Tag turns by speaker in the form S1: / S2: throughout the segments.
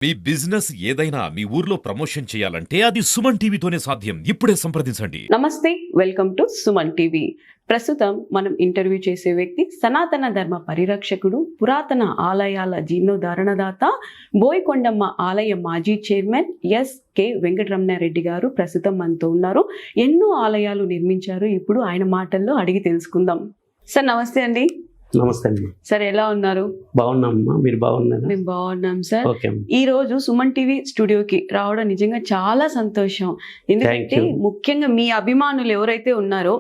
S1: మీ business ఏదైనా మీ ఊర్లో promotion చేయాలంటే అది సుమన్ టీవీతోనే సాధ్యం. ఇప్పుడే సంప్రదించండి.
S2: నమస్తే, వెల్కమ్ టు సుమన్ టీవీ. ప్రస్తుతం మనం ఇంటర్వ్యూ చేసే వ్యక్తి సనాతన ధర్మ పరిరక్షకుడు, పురాతన ఆలయాల జీర్ణోద్ధరణదాత, బోయకొండమ్మ ఆలయ మాజీ చైర్మన్ ఎస్.కె. వెంకటరమణారెడ్డి గారు ప్రస్తుతం మనతో ఉన్నారు. ఎన్నో ఆలయాలు నిర్మించారు. ఇప్పుడు ఆయన మాటల్లో అడిగి తెలుసుకుందాం. సార్ నమస్తే అండి.
S3: నమస్తే అండి.
S2: సార్ ఎలా ఉన్నారు?
S3: బాగున్నామ్మా, మీరు బాగున్నారా?
S2: మేము బాగున్నాం సార్.
S3: ఓకే.
S2: ఈ రోజు సుమన్ టీవీ స్టూడియోకి రావడం నిజంగా చాలా సంతోషం. ఎందుకంటే ముఖ్యంగా మీ అభిమానులు ఎవరైతే ఉన్నారో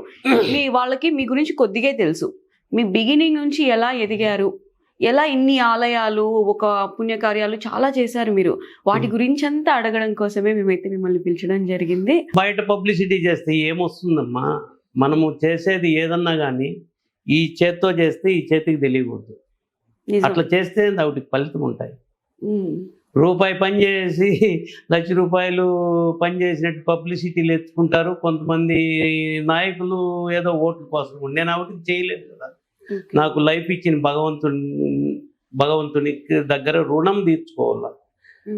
S2: వాళ్ళకి మీ గురించి కొద్దిగా తెలుసు. మీ బిగినింగ్ నుంచి ఎలా ఎదిగారు, ఎలా ఇన్ని ఆలయాలు, ఒక పుణ్యకార్యాలు చాలా చేశారు మీరు. వాటి గురించి అంతా అడగడం కోసమే మేమైతే మిమ్మల్ని పిలిచడం జరిగింది.
S3: బయట పబ్లిసిటీ చేస్తే ఏమొస్తుందమ్మా? మనము చేసేది ఏదన్నా కానీ ఈ చేత్తో చేస్తే ఈ చేతికి తెలియకూడదు. అట్లా చేస్తే వాటికి ఫలితం ఉంటాయి. రూపాయి పని చేసి ₹1,00,000 పని చేసినట్టు పబ్లిసిటీలు ఎత్తుకుంటారు కొంతమంది నాయకులు, ఏదో ఓట్ల కోసం. నేను ఒకటి చేయలేదు కదా. నాకు లైఫ్ ఇచ్చిన భగవంతుని దగ్గర రుణం తీర్చుకోవాలా.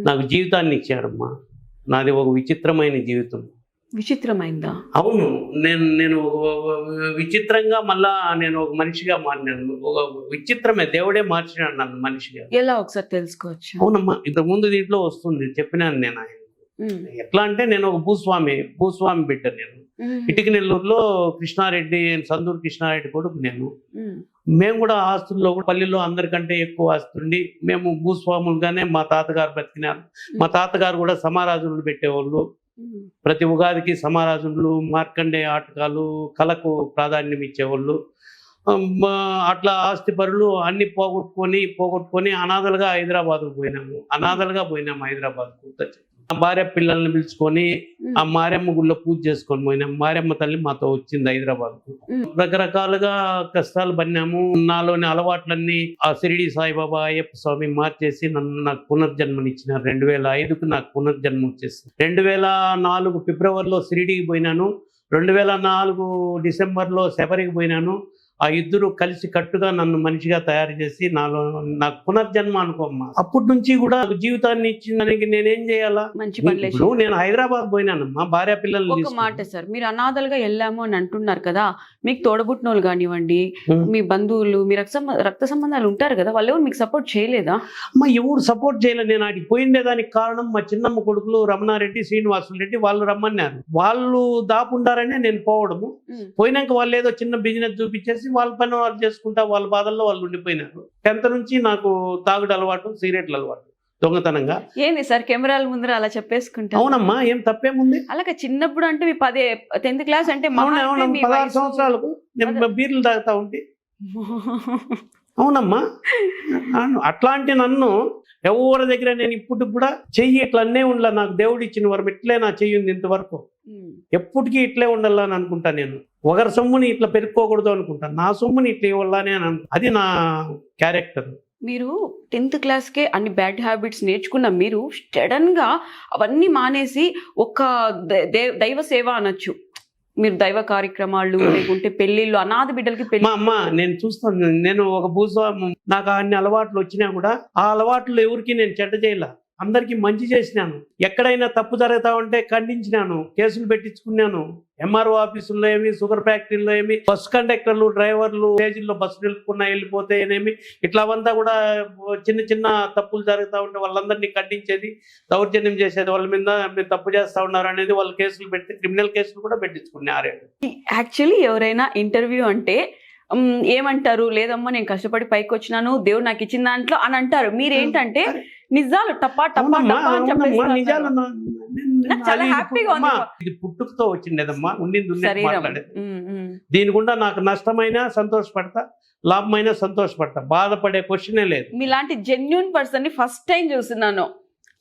S3: నాకు జీవితాన్ని ఇచ్చాడమ్మా. నాది ఒక విచిత్రమైన జీవితం.
S2: విచిత్రమైందా?
S3: అవును. నేను విచిత్రంగా మళ్ళా నేను ఒక మనిషిగా మారినాను. ఒక విచిత్రమే, దేవుడే మార్చినాడు నన్ను మనిషిగా.
S2: ఎలా ఒకసారి తెలుసుకోవచ్చు?
S3: అవునమ్మా, ఇంతకు ముందు దీంట్లో వస్తుంది, చెప్పినాను నేను. ఆయన ఎట్లా అంటే, నేను ఒక భూస్వామి బిడ్డ. నేను ఇటికినెల్లూరులో కృష్ణారెడ్డి, సందూరు కృష్ణారెడ్డి కొడుకు నేను. మేము కూడా ఆస్తుల్లో కూడా పల్లెల్లో అందరికంటే ఎక్కువ ఆస్తుండి మేము భూస్వాములుగానే మా తాతగారు బతికినారు. మా తాతగారు కూడా సమారాజులు పెట్టేవాళ్ళు. ప్రతి ఉగాదికి సమారాజులు, మార్కండే ఆటకాలు, కళకు ప్రాధాన్యం ఇచ్చేవాళ్ళు. అట్లా ఆస్తి పరులు అన్ని పోగొట్టుకొని అనాథలుగా హైదరాబాద్కు పోయినాము. హైదరాబాద్కు భార్య పిల్లల్ని పిలుచుకొని ఆ మారెమ్మ గుళ్ళో పూజ చేసుకొని పోయినాం. మారెమ్మ తల్లి మాతో వచ్చింది హైదరాబాద్కు. రకరకాలుగా కష్టాలు పడినాము. నాలోని అలవాట్లన్నీ ఆ షిరిడి సాయిబాబా, అయ్యప్ప స్వామి మార్చేసి నాకు పునర్జన్మనిచ్చినారు. 2005కు నాకు పునర్జన్మ వచ్చేసి 2004 ఫిబ్రవరిలో షిరిడికి పోయినాను. 2004 డిసెంబర్లో శబరికి పోయినాను. ఆ ఇద్దరు కలిసి కట్టుగా నన్ను మనిషిగా తయారు చేసి నాకు పునర్జన్మ అనుకోమ్మా. అప్పటి నుంచి కూడా జీవితాన్ని ఇచ్చిందానికి నేనేం చేయాలా?
S2: మంచి పనులు.
S3: నేను హైదరాబాద్ పోయినానమ్మా, భార్య పిల్లలు.
S2: ఒక మాట సార్, మీరు అనాథలుగా వెళ్ళాము అని అంటున్నారు కదా, మీకు తోడబుట్టినోళ్ళు కానివ్వండి, మీ బంధువులు, మీ రక్త సంబంధాలు ఉంటారు కదా, వాళ్ళు ఎవరు మీకు సపోర్ట్ చేయలేదా?
S3: అమ్మా, ఎవరు సపోర్ట్ చేయలేదు. నేను ఆడికి పోయిండేదానికి కారణం మా చిన్నమ్మ కొడుకులు రమణారెడ్డి, శ్రీనివాసులు రెడ్డి. వాళ్ళు రమ్మన్నారు. వాళ్ళు దాపుండారనే నేను పోవడము. పోయినాక వాళ్ళు ఏదో చిన్న బిజినెస్ చూపించేసి వాళ్ళ పని వాళ్ళు చేసుకుంటా వాళ్ళ బాధల్లో వాళ్ళు ఉండిపోయినారు. 10th నుంచి నాకు తాగుడు అలవాటు, సిగరెట్ల అలవాటు, దొంగతనంగా.
S2: ఏంది సార్ కెమెరాల ముందర అలా చెప్పేసుకుంటా?
S3: అవునమ్మా, ఏం తప్పేముంది?
S2: అలాగే చిన్నప్పుడు అంటే మీ 10th క్లాస్ అంటే
S3: 16 సంవత్సరాలకు నేను బీర్లు తాగుతా ఉంటే. అవునమ్మా, అట్లాంటి నన్ను ఎవరి దగ్గర నేను ఇప్పుడు కూడా చెయ్యి ఇట్లా అన్నే ఉండాల. నాకు దేవుడు ఇచ్చిన వరం ఇట్లే నా చెయ్యి ఉంది ఇంతవరకు. ఎప్పటికీ ఇట్లే ఉండాలని అనుకుంటా. నేను ఒకరి సొమ్ముని ఇట్లా పెరుక్కోకూడదు అనుకుంటా. నా సొమ్ముని ఇట్లా ఇవ్వాలని అని అది నా క్యారెక్టర్.
S2: మీరు 10th క్లాస్కే అన్ని బ్యాడ్ హ్యాబిట్స్ నేర్చుకున్న మీరు సడన్ గా అవన్నీ మానేసి ఒక దైవ సేవ అనొచ్చు. మీరు దైవ కార్యక్రమాలు, లేకుంటే పెళ్లిళ్ళు, అనాథ బిడ్డలకి పెళ్లి.
S3: మా అమ్మ, నేను చూస్తాను. నేను ఒక భూస్వామి, నాకు అన్ని అలవాట్లు వచ్చినా కూడా ఆ అలవాట్లు ఎవరికి నేను చెడ్డ చేయలే, అందరికీ మంచి చేసినాను. ఎక్కడైనా తప్పు జరుగుతా ఉంటే ఖండించినాను, కేసులు పెట్టించుకున్నాను. ఎంఆర్ఓ ఆఫీసుల్లో ఏమి, షుగర్ ఫ్యాక్టరీలో ఏమి, బస్ కండక్టర్లు, డ్రైవర్లు స్టేజీల్లో బస్సు నిలుపుకున్నా వెళ్ళిపోతే ఏమి, ఇట్లా అవంతా కూడా చిన్న చిన్న తప్పులు జరుగుతూ ఉంటే వాళ్ళందరినీ ఖండించేది, దౌర్జన్యం చేసేది, వాళ్ళ మీద మీరు తప్పు చేస్తూ ఉన్నారు అనేది వాళ్ళు కేసులు పెడితే క్రిమినల్ కేసులు కూడా పెట్టించుకున్నా.
S2: యాక్చువల్లీ ఎవరైనా ఇంటర్వ్యూ అంటే ఏమంటారు, లేదమ్మా నేను కష్టపడి పైకి వచ్చినాను, దేవుడు నాకు ఇచ్చిన దాంట్లో అని అంటారు. మీరేంటంటే నిజాలు టపా టపా
S3: నిజాలు.
S2: చాలా హ్యాపీగా ఉంది.
S3: ఇది పుట్టుకతో వచ్చిండేదమ్మా, ఉండింది. దీని గుండా నాకు నష్టమైనా సంతోషపడతా, లాభమైనా సంతోషపడతా, బాధపడే క్వశ్చనే లేదు.
S2: మీలాంటి జెన్యూన్ పర్సన్ ని ఫస్ట్ టైం చూస్తున్నాను.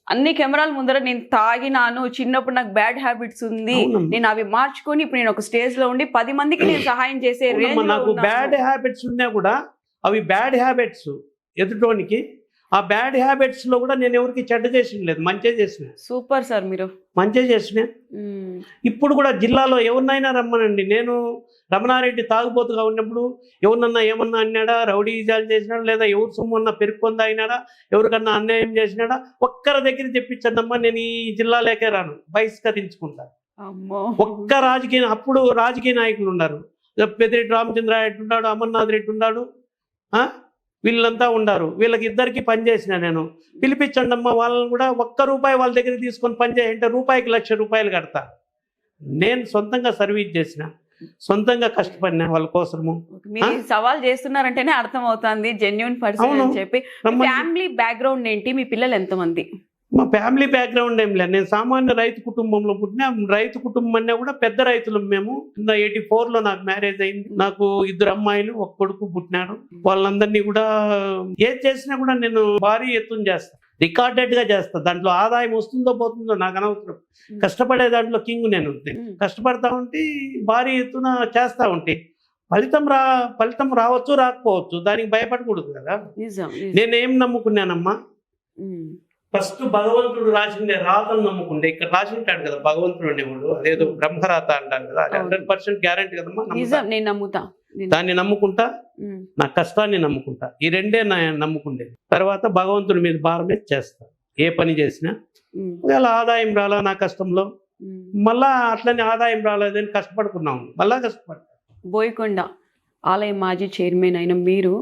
S2: అన్ని కెమెరాల ముందర నేను తాగినాను, చిన్నప్పుడు నాకు బ్యాడ్ హ్యాబిట్స్ ఉంది, నేను అవి మార్చుకొని ఇప్పుడు నేను ఒక స్టేజ్ లో ఉండి 10 మందికి నేను సహాయం చేసే రేంజ్.
S3: నాకు బ్యాడ్ హ్యాబిట్స్ ఉన్నా కూడా అవి బ్యాడ్ హ్యాబిట్స్ ఎదుటోనికి ఆ బ్యాడ్ హ్యాబిట్స్లో కూడా నేను ఎవరికి చెడ్డ చేసిన లేదు, మంచిగా చేసిన.
S2: సూపర్ సార్ మీరు.
S3: మంచిగా చేసిన. ఇప్పుడు కూడా జిల్లాలో ఎవరినైనా రమ్మనండి. నేను రమణారెడ్డి తాగుబోతుగా ఉన్నప్పుడు ఎవరినన్నా ఏమన్నా అన్నాడా, రౌడీ ఈజాలు చేసినాడా, లేదా ఎవరు సొమ్మన్నా పెరుక్కొని తాగినాడా, ఎవరికన్నా అన్యాయం చేసినాడా, ఒక్కరి దగ్గర తెప్పించండమ్మా, నేను ఈ జిల్లాలోకే రాను, బహిష్కరించుకుంటా. ఒక్క అప్పుడు రాజకీయ నాయకులు ఉన్నారు, పెద్దిరెడ్డి రామచంద్రారెడ్డి ఉన్నాడు, అమర్నాథ్ రెడ్డి ఉన్నాడు, వీళ్ళంతా ఉన్నారు. వీళ్ళకి ఇద్దరికి పనిచేసిన నేను. పిలిపించండి అమ్మా వాళ్ళని కూడా, ₹1 వాళ్ళ దగ్గర తీసుకొని పనిచేయంటే రూపాయికి ₹1,00,000 కడతా. నేను సొంతంగా సర్వీస్ చేసిన, సొంతంగా కష్టపడినా వాళ్ళ కోసము.
S2: సవాల్ చేస్తున్నారంటేనే అర్థం అవుతుంది జెన్యూన్ పర్సన్ అని చెప్పి. ఫ్యామిలీ బ్యాక్గ్రౌండ్ ఏంటి, మీ పిల్లలు ఎంతమంది?
S3: మా ఫ్యామిలీ బ్యాక్గ్రౌండ్ ఏం లేదు, నేను సామాన్య రైతు కుటుంబంలో పుట్టినా. రైతు కుటుంబం అన్నా కూడా పెద్ద రైతులు మేము. 84లో నాకు మ్యారేజ్ అయింది. నాకు 2 అమ్మాయిలు, 1 కొడుకు పుట్టినాడు. వాళ్ళందరినీ కూడా ఏది చేసినా కూడా నేను భారీ ఎత్తున చేస్తా, రికార్డెడ్ గా చేస్తా. దాంట్లో ఆదాయం వస్తుందో పోతుందో నాకు అనవసరం. కష్టపడే దాంట్లో కింగ్ నేను. కష్టపడతా ఉంటే భారీ ఎత్తున చేస్తా ఉంటే ఫలితం రావచ్చు రాకపోవచ్చు, దానికి భయపడకూడదు కదా. నేనేం నమ్ముకున్నానమ్మా, ఫస్ట్ భగవంతుడు రాసిందే రాతను నమ్ముకుంటే. ఇక్కడ రాసింటాడు కదా భగవంతుడు అనేవాడు, అదేదో బ్రహ్మరాత అంటారు కదా, 100% గ్యారంటీ కదమ్మా.
S2: నేను నమ్ముతా,
S3: దాన్ని నమ్ముకుంటా, నా కష్టాన్ని నమ్ముకుంటా. ఈ రెండే నమ్ముకుండేది. తర్వాత భగవంతుడి మీద భారం మీద చేస్తా. ఏ పని చేసినా ఒకవేళ ఆదాయం రాలా నా కష్టంలో, మళ్ళా అట్లనే ఆదాయం రాలేదని కష్టపడుకున్నాము, మళ్ళా కష్టపడతా.
S2: బోయకొండ ఆలయ మాజీ చైర్మన్ అయిన మీరు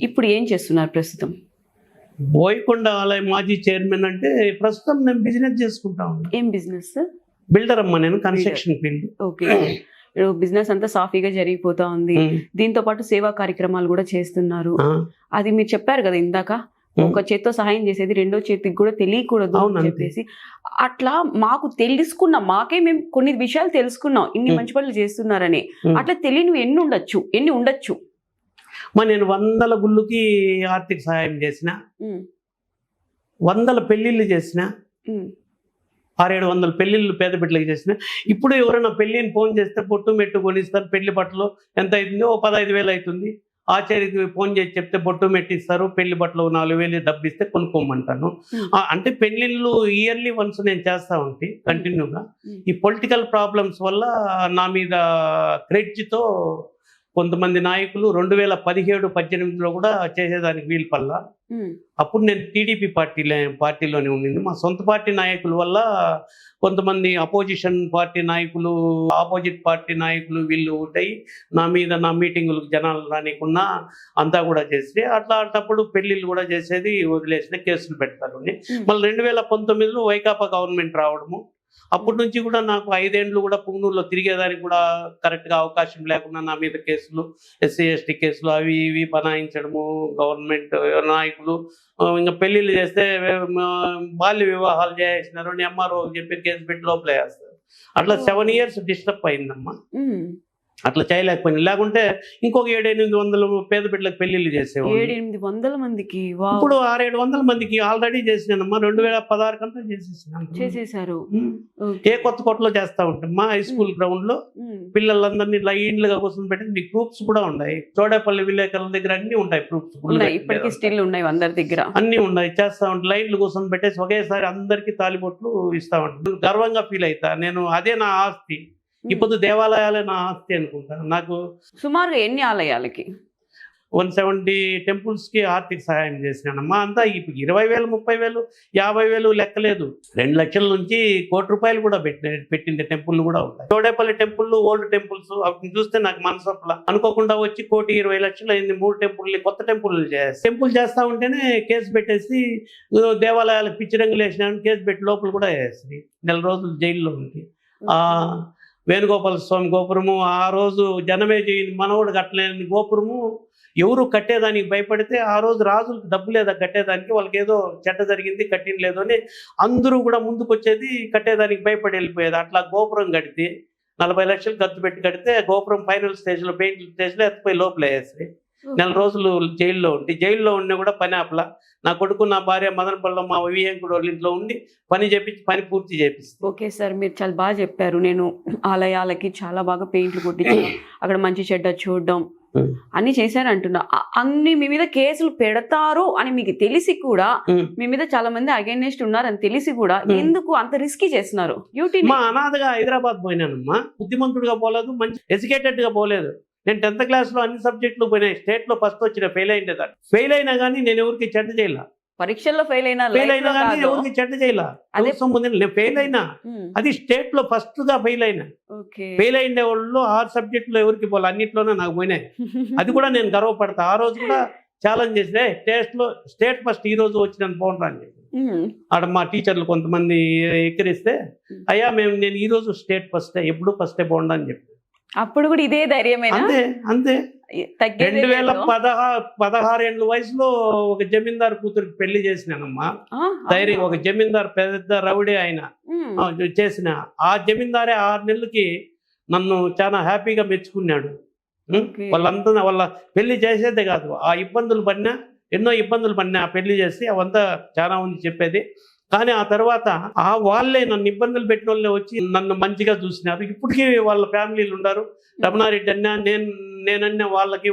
S2: ఇప్పుడు ఏం చేస్తున్నారు ప్రస్తుతం?
S3: బోయకొండ ఆలయ మాజీ చైర్మన్ అంటే ప్రస్తుతం నేను బిజినెస్ చేసుకుంటా ఉన్నా.
S2: ఏం బిజినెస్?
S3: బిల్డర్ అమ్మా నేను, కన్స్ట్రక్షన్ ఫీల్డ్.
S2: ఓకే, బిజినెస్ అంతా సాఫీగా జరిగిపోతా ఉంది. దీంతో పాటు సేవా కార్యక్రమాలు కూడా చేస్తున్నారు. అది మీరు చెప్పారు కదా ఇందాక, ఒక చేత్తో సహాయం చేసేది రెండో చేతికి కూడా తెలియకూడదు అని చెప్పేసి. అట్లా మాకు తెలుసుకున్నాం, మేము కొన్ని విషయాలు తెలుసుకున్నాం ఇన్ని మంచి పనులు చేస్తున్నారని. అట్లా తెలియనివి ఎన్ని ఉండొచ్చు?
S3: నేను 100 గుళ్ళకి ఆర్థిక సహాయం చేసిన, 100 పెళ్లిళ్ళు చేసిన, 600-700 పెళ్లిళ్ళు పేద బిడ్డలకు చేసిన. ఇప్పుడు ఎవరైనా పెళ్లిని ఫోన్ చేస్తే బొట్టు మెట్టు కొనిస్తారు. పెళ్లి బట్టలు ఎంత అవుతుంది, 15,000 అవుతుంది. ఆచార్యకి ఫోన్ చేసి చెప్తే బొట్టు మెట్టిస్తారు. పెళ్లి బట్టలు 4,000 డబ్బు ఇస్తే కొనుక్కోమంటాను. అంటే పెళ్లిళ్ళు ఇయర్లీ వన్స్ నేను చేస్తా ఉంటే కంటిన్యూగా. ఈ పొలిటికల్ ప్రాబ్లమ్స్ వల్ల నా మీద క్రెడ్జ్తో కొంతమంది నాయకులు 2017-18లో కూడా చేసేదానికి వీలు పల్లా. అప్పుడు నేను టీడీపీ పార్టీలోనే ఉండింది. మా సొంత పార్టీ నాయకుల వల్ల కొంతమంది అపోజిషన్ పార్టీ నాయకులు, ఆపోజిట్ పార్టీ నాయకులు వీళ్ళు ఉంటాయి నా మీద, నా మీటింగులకు జనాలు రానికున్నా అంతా కూడా చేసి అట్లాంటప్పుడు పెళ్లిళ్ళు కూడా చేసేది వదిలేసిన, కేసులు పెడతారు. మళ్ళీ 2019లో వైకాపా గవర్నమెంట్ రావడము, అప్పటి నుంచి కూడా నాకు 5 ఏళ్ళు కూడా పుంగనూరులో తిరిగేదానికి కూడా కరెక్ట్గా అవకాశం లేకుండా నా మీద కేసులు, SC ST కేసులు అవి ఇవి బనాయించడము. గవర్నమెంట్ నాయకులు ఇంకా పెళ్లిళ్ళు చేస్తే బాల్య వివాహాలు చేసినారు అని MRO చెప్పి కేసు పెట్టి లోపల వేస్తారు. అట్లా 7 years డిస్టర్బ్ అయిందమ్మా. అట్లా చేయలేకపోయింది. లేకుంటే ఇంకొక 700-800 పేద బిడ్డలకు పెళ్లిళ్ళు చేసేవాళ్ళు.
S2: 700-800 మందికి?
S3: ఇప్పుడు 600-700 మందికి ఆల్రెడీ చేసినానమ్మా. 2016 కంతా
S2: చేసేసారు.
S3: ఏ కొత్త కొట్టలో చేస్తా ఉంటాం. మా హై స్కూల్ గ్రౌండ్ లో పిల్లలందరినీ లైన్లుగా కూర్చొని పెట్టి ప్రూఫ్స్ కూడా ఉన్నాయి. చోడేపల్లి విలేకరుల దగ్గర అన్ని ఉంటాయి ప్రూఫ్స్.
S2: ఇప్పటికీ స్టిల్ ఉన్నాయి అందరి దగ్గర,
S3: అన్ని ఉన్నాయి. చేస్తా ఉంటాం, లైన్లు కూర్చొని పెట్టేసి ఒకేసారి అందరికి తాలిబొట్లు ఇస్తా ఉంటాం. గర్వంగా ఫీల్ అవుతా నేను. అదే నా ఆస్తి. ఇప్పుడు దేవాలయాలే నా ఆస్తి అనుకుంటా. నాకు
S2: సుమారుగా ఎన్ని ఆలయాలకి?
S3: 170 టెంపుల్స్కి ఆర్థిక సహాయం చేసినానమ్మా. అంతా ఇప్పుడు 20,000, 30,000, 50,000 లెక్కలేదు. 2 లక్షల నుంచి ₹1,00,00,000 కూడా పెట్టిండే టెంపుల్ కూడా ఉంటాయి. చోడేపల్లి టెంపుల్, ఓల్డ్ టెంపుల్స్ అవి చూస్తే నాకు మనసొప్పల అనుకోకుండా వచ్చి 1,20,00,000 అయింది. 3 టెంపుల్, కొత్త టెంపుల్ చేస్తా ఉంటేనే కేసు పెట్టేసి దేవాలయాలకు పిచ్చి రంగులు వేసినాను. కేసు పెట్టి లోపల కూడా వేసి 4 రోజులు జైల్లో ఉంది. వేణుగోపాల స్వామి గోపురము, ఆ రోజు జనమే చేయని మనవుడు కట్టలేని గోపురము, ఎవరు కట్టేదానికి భయపడితే ఆ రోజు రాజులకు డబ్బు లేదా కట్టేదానికి, వాళ్ళకి ఏదో చెడ్డ జరిగింది కట్టినలేదు అని అందరూ కూడా ముందుకు వచ్చేది, కట్టేదానికి భయపడి వెళ్ళిపోయేది. అట్లా గోపురం కడితే 40 లక్షలు ఖర్చు పెట్టి కడితే గోపురం ఫైనల్ స్టేజ్లో, పెయింట్ స్టేజ్లో ఎత్తిపోయి లోపల వేసి 4 రోజులు జైల్లో ఉండి, జైల్లో ఉన్నా కూడా పని ఆపలా. నా కొడుకు, నా భార్య మదనపల్లిలో మా వివేంకుడు వాళ్ళ ఇంట్లో ఉండి పని చేపించి పని పూర్తి చేపిస్తాను.
S2: ఓకే సార్, మీరు చాలా బాగా చెప్పారు. నేను ఆలయాలకి చాలా బాగా పెయింట్లు కొట్టించాను, అక్కడ మంచి చెడ్డ చూడడం, అన్ని చేశారు అంటున్నా. అన్ని మీ మీద కేసులు పెడతారు అని మీకు తెలిసి కూడా, మీ మీద చాలా మంది అగైనెస్ట్ ఉన్నారని తెలిసి కూడా ఎందుకు అంత రిస్కీ చేస్తున్నారు?
S3: మా అనాథగా హైదరాబాద్ పోయినానమ్మా. బుద్ధిమంతుడిగా పోలేదు, మంచి ఎడ్యుకేటెడ్ గా పోలేదు. నేను 10th క్లాస్ లో అన్ని సబ్జెక్టులు పోయినాయి. స్టేట్ లో ఫస్ట్ వచ్చిన, ఫెయిల్ అయిండేదాన్ని. ఫెయిల్ అయినా కానీ నేను ఎవరికి చెడ్డ చేయాల.
S2: పరీక్షల్లో ఫెయిల్ అయినా
S3: కానీ ఎవరికి చెడ్డ చేయాల. అదే నేను ఫెయిల్ అయినా, అది స్టేట్ లో ఫస్ట్ గా ఫెయిల్ అయినా. ఫెయిల్ అయిన వాళ్ళు 6 సబ్జెక్టులో ఎవరికి పోలే, అన్నిట్లోనే నాకు పోయినాయి. అది కూడా నేను గర్వపడతా. ఆ రోజు కూడా ఛాలెంజ్ చేసినా, స్టేట్ ఫస్ట్ ఈ రోజు వచ్చిన పోండ్రా అని చెప్పి ఆడ మా టీచర్లు కొంతమంది ఎక్కిరిస్తే, అయ్యా నేను ఈ రోజు స్టేట్ ఫస్టే, ఎప్పుడు ఫస్టే పోండా అని చెప్పి.
S2: అప్పుడు కూడా ఇదే ధైర్యమేనా?
S3: అంతే 2016 ఏళ్ళ వయసులో ఒక జమీందారు కూతురికి పెళ్లి చేసినానమ్మా. ధైర్యం. ఒక జమీందారు పెద్ద రౌడీ ఆయన చేసిన. ఆ జమీందారే 6 నెలలకి నన్ను చాలా హ్యాపీగా మెచ్చుకున్నాడు. వాళ్ళంతా వాళ్ళ పెళ్లి చేసేదే కాదు, ఆ ఇబ్బందులు పడినా, ఎన్నో ఇబ్బందులు పడినా పెళ్లి చేసి అవంతా చాలా ఉంది చెప్పేది. కానీ ఆ తర్వాత వాళ్ళే నన్ను ఇబ్బందులు పెట్టిన వాళ్ళే వచ్చి నన్ను మంచిగా చూసినారు. ఇప్పటికీ వాళ్ళ ఫ్యామిలీలు ఉన్నారు. రమణారెడ్డి అన్నా నేనన్నా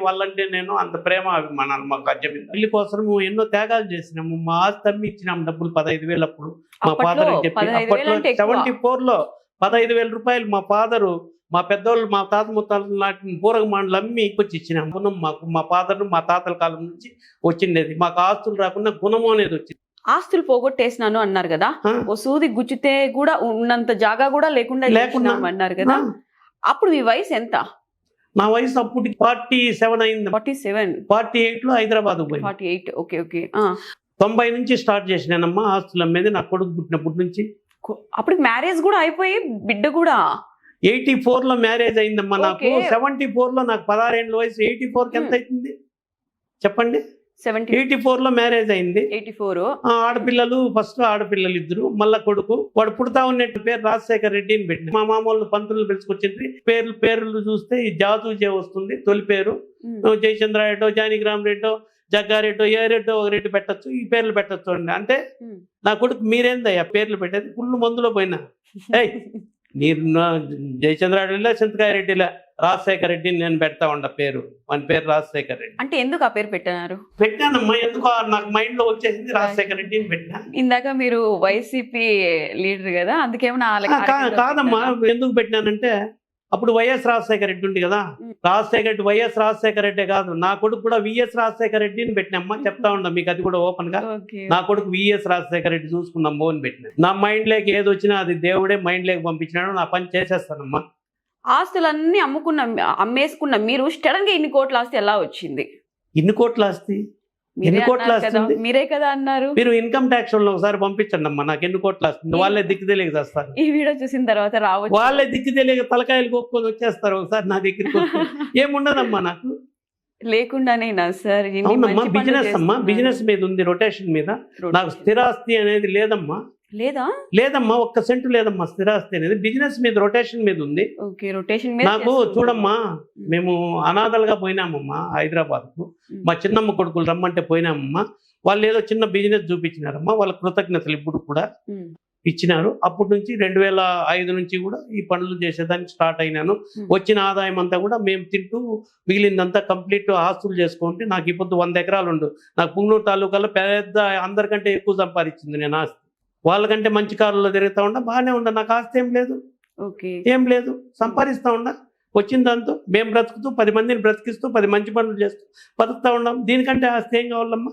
S3: వాళ్ళంటే నేను అంత ప్రేమ అభిమానాలు మాకు. అజ్జమింది ఇల్లు కోసం ఎన్నో త్యాగాలు చేసినాము. మా ఆస్తి అమ్మి ఇచ్చినాము డబ్బులు 15,000 అప్పుడు మా ఫాదర్ చెప్పి. అప్పట్లో 74లో 15,000 రూపాయలు మా ఫాదరు, మా పెద్దోళ్ళు, మా తాత ముత్తాలు నాటిన పూరక మండలు అమ్మి వచ్చి ఇచ్చినాము. గుణం మాకు, మా ఫాదర్ మా తాతల కాలం నుంచి వచ్చిండేది. మాకు ఆస్తులు రాకుండా గుణము అనేది వచ్చింది.
S2: ఆస్తులు పోగొట్టేసినాను అన్నారు కదా, ఓ సూది గుచ్చితే కూడా ఉన్నంత జాగా కూడా లేకుండా అన్నారు కదా. అప్పుడు మీ వయసు ఎంత?
S3: నా వయసు అప్పుడు 47 అయింది. 48లో హైదరాబాద్ పోయి.
S2: 48. ఓకే.
S3: 90 నుంచి స్టార్ట్ చేసినానమ్మా ఆస్తుల మీద. నా కొడుకు పుట్టినప్పటి నుంచి.
S2: అప్పుడు మ్యారేజ్ కూడా అయిపోయి బిడ్డ కూడా
S3: 84లో మ్యారేజ్ అయిందమ్మా నాకు. 74లో నాకు 16 ఏళ్ళ వయసు. 84కి ఎంత అవుతుంది చెప్పండి? 84లో మ్యారేజ్ అయింది.
S2: 84.
S3: ఆడపిల్లలు, ఫస్ట్ ఆడపిల్లలు 2, మళ్ళా కొడుకు. వాడు పుడతా ఉన్నట్టు పేరు రాజశేఖర్ రెడ్డి అని పెట్టి మా మామూలు పంతులు పిలుచుకొచ్చింది. పేర్లు చూస్తే ఈ జాతూజే వస్తుంది తొలి పేరు. జయచంద్ర రెడ్డో, జానకిరామ్ రెడ్డో, జగ్గారెడ్డో, ఏ రెడ్డో ఒక రెడ్డి పెట్టచ్చు. ఈ పేర్లు పెట్టచ్చు అండి. అంటే నా కొడుకు మీరేందయ్యా పేర్లు పెట్టేది? ఫుల్ మందులో పోయినా. మీరు జయచంద్ర రెడ్డిలా, చింతకాయ రెడ్డిలా, రాజశేఖర రెడ్డిని నేను పెడతా ఉండ పేరు. మన పేరు రాజశేఖర రెడ్డి.
S2: అంటే ఎందుకు ఆ పేరు
S3: పెట్టానమ్మా? ఎందుకో నాకు మైండ్ లో వచ్చేసింది, రాజశేఖర రెడ్డి అని పెట్టినా.
S2: ఇందాక మీరు వైసీపీ లీడర్ కదా, అందుకేమన్నా?
S3: కాదమ్మా, ఎందుకు పెట్టినానంటే అప్పుడు వైఎస్ రాజశేఖర రెడ్డి ఉంది కదా. రాజశేఖర రెడ్డి వైఎస్ రాజశేఖర రెడ్డి కాదు, నా కొడుకు కూడా విఎస్ రాజశేఖర రెడ్డి అని పెట్టినమ్మా. చెప్తా ఉండ మీకు అది కూడా ఓపెన్ గా. నా కొడుకు విఎస్ రాజశేఖర రెడ్డి చూసుకున్నాం అని పెట్టినా. నా మైండ్ లేక ఏది వచ్చినా అది దేవుడే మైండ్ లేక పంపించినాడు. నా పని చేసేస్తానమ్మా.
S2: ఆస్తులన్నీ అమ్మేసుకున్న మీరు సడన్ గా ఇన్ని కోట్ల ఆస్తి ఎలా వచ్చింది?
S3: ఇన్ని కోట్ల ఆస్తి
S2: మీరే కదా అన్నారు.
S3: మీరు ఇన్కమ్ ట్యాక్స్ వాళ్ళు ఒకసారి పంపించండి అమ్మా, నాకు ఎన్ని కోట్లు వస్తుంది. వాళ్ళే దిక్కు తెలియక చేస్తారు.
S2: ఈ వీడియో చూసిన తర్వాత రావచ్చు.
S3: వాళ్ళే దిక్కు తెలియక తలకాయలు కొట్టుకొని వచ్చేస్తారు ఒకసారి నా దగ్గరికి. ఏముండదమ్మా నాకు
S2: లేకుండానేనా సార్?
S3: అవునమ్మా, బిజినెస్ అమ్మా, బిజినెస్ మీద ఉంది, రొటేషన్ మీద. నాకు స్థిరాస్తి అనేది లేదమ్మా. లేదమ్మా, ఒక్క సెంటు లేదమ్మా స్థిరాస్తి అనేది. బిజినెస్ మీద, రొటేషన్ మీద ఉంది. నాకు చూడమ్మా, మేము అనాథలుగా పోయినామమ్మా హైదరాబాద్ కు. మా చిన్నమ్మ కొడుకులు రమ్మంటే పోయినామమ్మా. వాళ్ళు ఏదో చిన్న బిజినెస్ చూపించినారమ్మా. వాళ్ళ కృతజ్ఞతలు ఇప్పుడు కూడా ఇచ్చినారు. అప్పటి నుంచి 2005 నుంచి కూడా ఈ పనులు చేసేదానికి స్టార్ట్ అయినాను. వచ్చిన ఆదాయం అంతా కూడా మేము తింటూ మిగిలిందంతా కంప్లీట్ ఆస్తులు చేసుకుంటే నాకు ఇప్పుడు 100 ఎకరాలు ఉండు. నాకు పుంగనూరు తాలూకాలో పెద్ద అందరికంటే ఎక్కువ సంపాదించింది నేను ఆస్తి. వాళ్ళకంటే మంచి కారులో తిరుగుతా ఉండ, బాగానే ఉండ. నాకు ఆస్తి ఏం లేదు, సంపాదిస్తూ ఉండ. వచ్చిన దాంతో మేము బ్రతుకుతూ 10 మందిని బ్రతికిస్తూ 10 మంచి పనులు చేస్తూ బతుకుతా ఉన్నాం. దీనికంటే ఆస్తి ఏం కావాలమ్మా?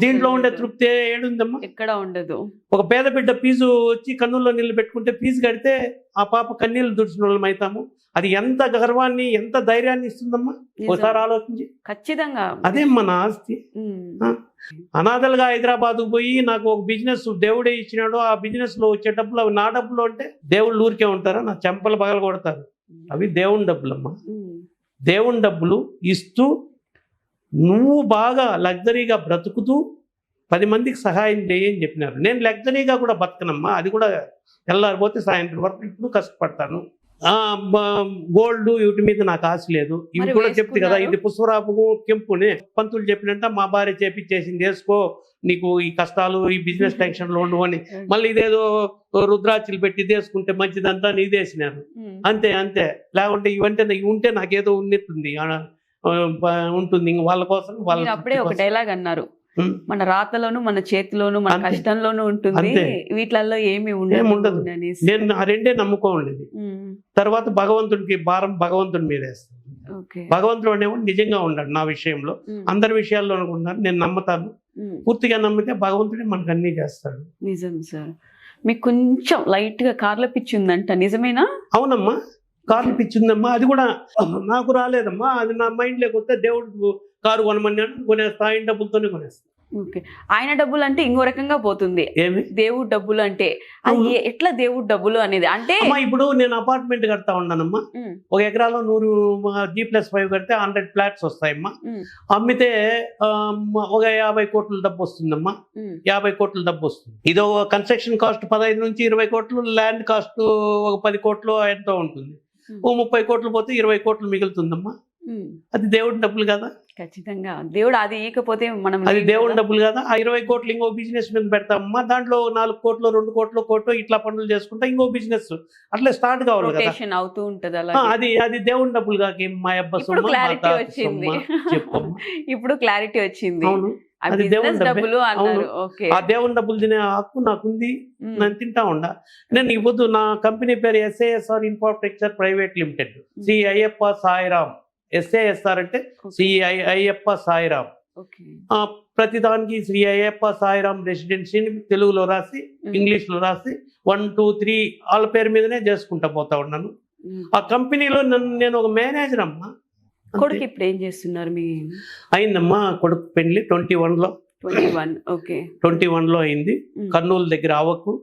S3: దీంట్లో ఉండే తృప్తి ఏడుందమ్మా?
S2: ఎక్కడ ఉండదు.
S3: ఒక పేద బిడ్డ ఫీజు వచ్చి కన్నుల్లో నీళ్ళు పెట్టుకుంటే ఫీజు కడితే ఆ పాప కన్నీళ్ళు దుడిచిన వాళ్ళం అవుతాము. అది ఎంత గర్వాన్ని, ఎంత ధైర్యాన్ని ఇస్తుందమ్మా ఒకసారి ఆలోచించి.
S2: ఖచ్చితంగా
S3: అదేమ్మా నా ఆస్తి. అనాథలుగా హైదరాబాద్ పోయి నాకు ఒక బిజినెస్ దేవుడే ఇచ్చినాడు. ఆ బిజినెస్ లో వచ్చే డబ్బులు అవి నా డబ్బులు అంటే దేవుళ్ళు ఊరికే ఉంటారా? నా చెంపలు పగల కొడతారు. అవి దేవుని డబ్బులమ్మా. దేవుని డబ్బులు ఇస్తూ నువ్వు బాగా లగ్జరీగా బ్రతుకుతూ 10 మందికి సహాయం చేయని చెప్పినారు. నేను లగ్జరీగా కూడా బతకనమ్మా. అది కూడా తెల్లారిపోతే సాయంత్రం వరకు ఇప్పుడు కష్టపడతాను. గోల్డ్ వీటి మీద నాకు ఆశ లేదు. ఇవి కూడా చెప్తే కదా, ఇది పుష్పరాపు కెంపుని పంతులు చెప్పినంట మా భార్య చేపించేసింది, వేసుకో నీకు ఈ కష్టాలు ఈ బిజినెస్ టెన్షన్లో ఉండవు అని. మళ్ళీ ఇదేదో రుద్రాక్షలు పెట్టి తీసుకుంటే మంచిదంతా నీదేసినారు. అంతే. లేకుంటే ఇవంటే ఇవి ఉంటే నాకేదో ఉన్నట్టుంది. ఉంటుంది. ఇంక వాళ్ళ కోసం వాళ్ళ
S2: మీరు అప్పుడే ఒక
S3: తృప్తి కోసం.
S2: డైలాగ్ అన్నారు,
S3: ఉం.
S2: మన రాతలోను మన చేతిలోను మన
S3: అంతే.
S2: కష్టంలోనూ ఉంటుంది,
S3: అంతే.
S2: వీటిలలో ఏమి
S3: ఏం ఉండదు.
S2: అనేసి.
S3: నేను ఆ రెండే నమ్ముకో ఉండేది.
S2: ఉం.
S3: తర్వాత భగవంతుడికి భారం భగవంతుడి మీద వేస్తాను.
S2: ఓకే.
S3: భగవంతుడు అనేవాడు నిజంగా ఉన్నాడు నా విషయంలో,
S2: ఉం.
S3: అందరి విషయాల్లో ఉన్నాడు. నేను నమ్ముతాను.
S2: ఉం.
S3: పూర్తిగా నమ్మితే భగవంతుడే మనకు అన్ని చేస్తాడు.
S2: నిజం సార్. మీకు కొంచెం లైట్ గా కార్ల పిచ్చి ఉందంట, నిజమేనా?
S3: అవునమ్మా, కారు పిచ్చిందమ్మా. అది కూడా నాకు రాలేదమ్మా. అది నా మైండ్ లేకపోతే దేవుడు కారు కొనమన్నాడు, కొనేస్తా. ఆయన డబ్బులతోనే కొనేస్తా.
S2: ఓకే. ఆయన డబ్బులు అంటే ఇంకో రకంగా పోతుంది,
S3: ఏమి
S2: దేవుడు డబ్బులు అంటే అది
S3: అవును.
S2: ఎట్లా దేవుడు డబ్బులు అనేది అంటే?
S3: అమ్మా, ఇప్పుడు నేను అపార్ట్మెంట్ కడతా ఉన్నానమ్మా.
S2: ఉం.
S3: 1 ఎకరాలో 100 G+5 కడితే 100 ఫ్లాట్స్ వస్తాయమ్మా.
S2: ఉం.
S3: అమ్మితే ఒక 50 కోట్ల డబ్బు వస్తుందమ్మా.
S2: ఉం.
S3: 50 కోట్ల డబ్బు వస్తుంది. ఇదో కన్స్ట్రక్షన్ కాస్ట్ 15 నుంచి 20 కోట్లు, ల్యాండ్ కాస్ట్ ఒక 10 కోట్లు ఎంతో ఉంటుంది. ఓ 30 కోట్లు పోతే 20 కోట్లు మిగులుతుందమ్మా.
S2: ఉం.
S3: అది దేవుడి డబ్బులు కదా.
S2: ఖచ్చితంగా దేవుడు అది ఇకపోతే మనం
S3: అది
S2: లేం
S3: దేవుడి
S2: కదా.
S3: డబ్బులు కదా. ఆ 20 కోట్లు ఇంకో బిజినెస్ మీద పెడతామమ్మా. దాంట్లో 4 కోట్లు 2 కోట్లు కోట్లు ఇట్లా పనులు చేసుకుంటా ఇంకో బిజినెస్ అట్లా స్టార్ట్ కావాలి కదా.
S2: రొటేషన్ అవుతూ ఉంటది అలా.
S3: అది దేవుడి డబ్బులు కాక మా అబ్బ
S2: ఇప్పుడు
S3: సొమ్మ, మా
S2: క్లారిటీ
S3: తాత
S2: వచ్చింది.
S3: సొమ్మ చెప్పమ్మా.
S2: ఇప్పుడు క్లారిటీ వచ్చింది.
S3: అవును,
S2: ఆ
S3: అది దేవుని
S2: బిజినెస్
S3: డబ్బే.
S2: డబ్బులు అన్నారు.
S3: అవును.
S2: ఓకే.
S3: ఆ దేవుని డబ్బులు తినే హక్కు నాకుంది.
S2: ఉం.
S3: నేను తింటా ఉండా. నేను ఈ పొద్దు నా కంపెనీ పేరు SASR infrastructure private limited, Shri Ayyappa Sairam. SASR అంటే శ్రీ అయ్యప్ప సాయిరామ్.
S2: ఓకే.
S3: ప్రతిదానికి శ్రీ అయ్యప్ప సాయిరామ్ రెసిడెన్సీని తెలుగులో రాసి
S2: ఉం.
S3: ఇంగ్లీష్లో రాసి 1 2 3 వాళ్ళ పేరు మీదనే చేసుకుంటా పోతా ఉన్నాను.
S2: ఉం.
S3: ఆ కంపెనీలో నేను ఒక మేనేజర్ అమ్మా. అంతే.
S2: కొడుకు ఇప్పుడు ఏం చేస్తున్నారు? మీ
S3: అయిందమ్మా కొడుకు పెళ్లి 21లో.
S2: 21. ఓకే.
S3: 21లో అయింది.
S2: ఉం.
S3: కర్నూలు దగ్గర ఆవకు.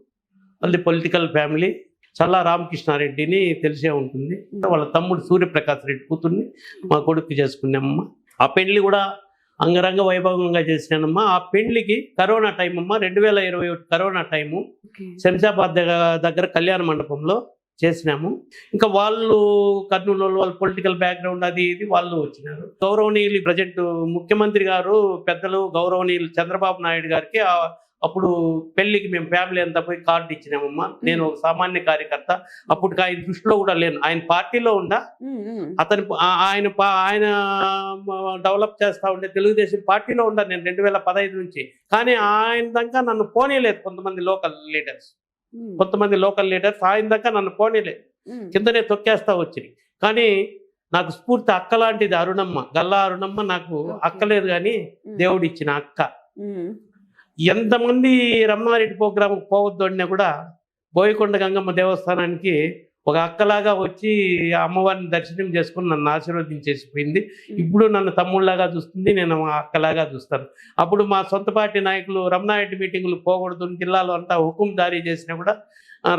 S3: అది పొలిటికల్ ఫ్యామిలీ. చల్లా రామకృష్ణారెడ్డిని తెలిసే ఉంటుంది. వాళ్ళ తమ్ముడు సూర్యప్రకాష్ రెడ్డి కూతుర్ని మా కొడుకు చేసుకున్నామమ్మా. ఆ పెళ్లి కూడా అంగరంగ వైభవంగా చేసినానమ్మా. ఆ పెళ్లికి కరోనా టైం అమ్మా, 2021 కరోనా టైము.
S2: ఓకే.
S3: శంషాబాద్ దగ్గర కళ్యాణ మండపంలో చేసినాము. ఇంకా వాళ్ళు కర్నూలు వాళ్ళ పొలిటికల్ బ్యాక్గ్రౌండ్ అది ఇది వాళ్ళు వచ్చినారు. గౌరవనీయులు ప్రజెంట్ ముఖ్యమంత్రి గారు పెద్దలు గౌరవనీయులు చంద్రబాబు నాయుడు గారికి అప్పుడు పెళ్లికి మేము ఫ్యామిలీ అంతా పోయి కార్డు ఇచ్చినామమ్మా. నేను ఒక సామాన్య కార్యకర్త. అప్పుడు ఆయన దృష్టిలో కూడా లేను. ఆయన పార్టీలో ఉండా,
S2: ఉం. ఉం.
S3: ఆయన డెవలప్ చేస్తా ఉండే తెలుగుదేశం పార్టీలో ఉండా నేను 2015 నుంచి. కానీ ఆయన దాకా నన్ను పోనీలేదు కొంతమంది లోకల్ లీడర్స్.
S2: ఉం.
S3: ఆయన దాకా నన్ను పోనీలేదు.
S2: ఉం.
S3: కిందనే తొక్కేస్తా వచ్చింది. కానీ నాకు స్ఫూర్తి అక్క లాంటిది అరుణమ్మ, గల్లా అరుణమ్మ. నాకు అక్కలేదు కానీ దేవుడు ఇచ్చిన అక్క.
S2: ఉం.
S3: ఎంతమంది రమణారెడ్డి ప్రోగ్రాంకి పోవద్దు అన్నా కూడా బోయకొండ గంగమ్మ దేవస్థానానికి ఒక అక్కలాగా వచ్చి ఆ అమ్మవారిని దర్శనం చేసుకుని నన్ను ఆశీర్వదించేసిపోయింది. ఇప్పుడు నన్ను తమ్ముళ్ళలాగా చూస్తుంది, నేను మా అక్కలాగా చూస్తాను. అప్పుడు మా సొంత పార్టీ నాయకులు రమణారెడ్డి మీటింగులు పోకూడదు, జిల్లాలో అంతా హుకుం జారీ చేసినా కూడా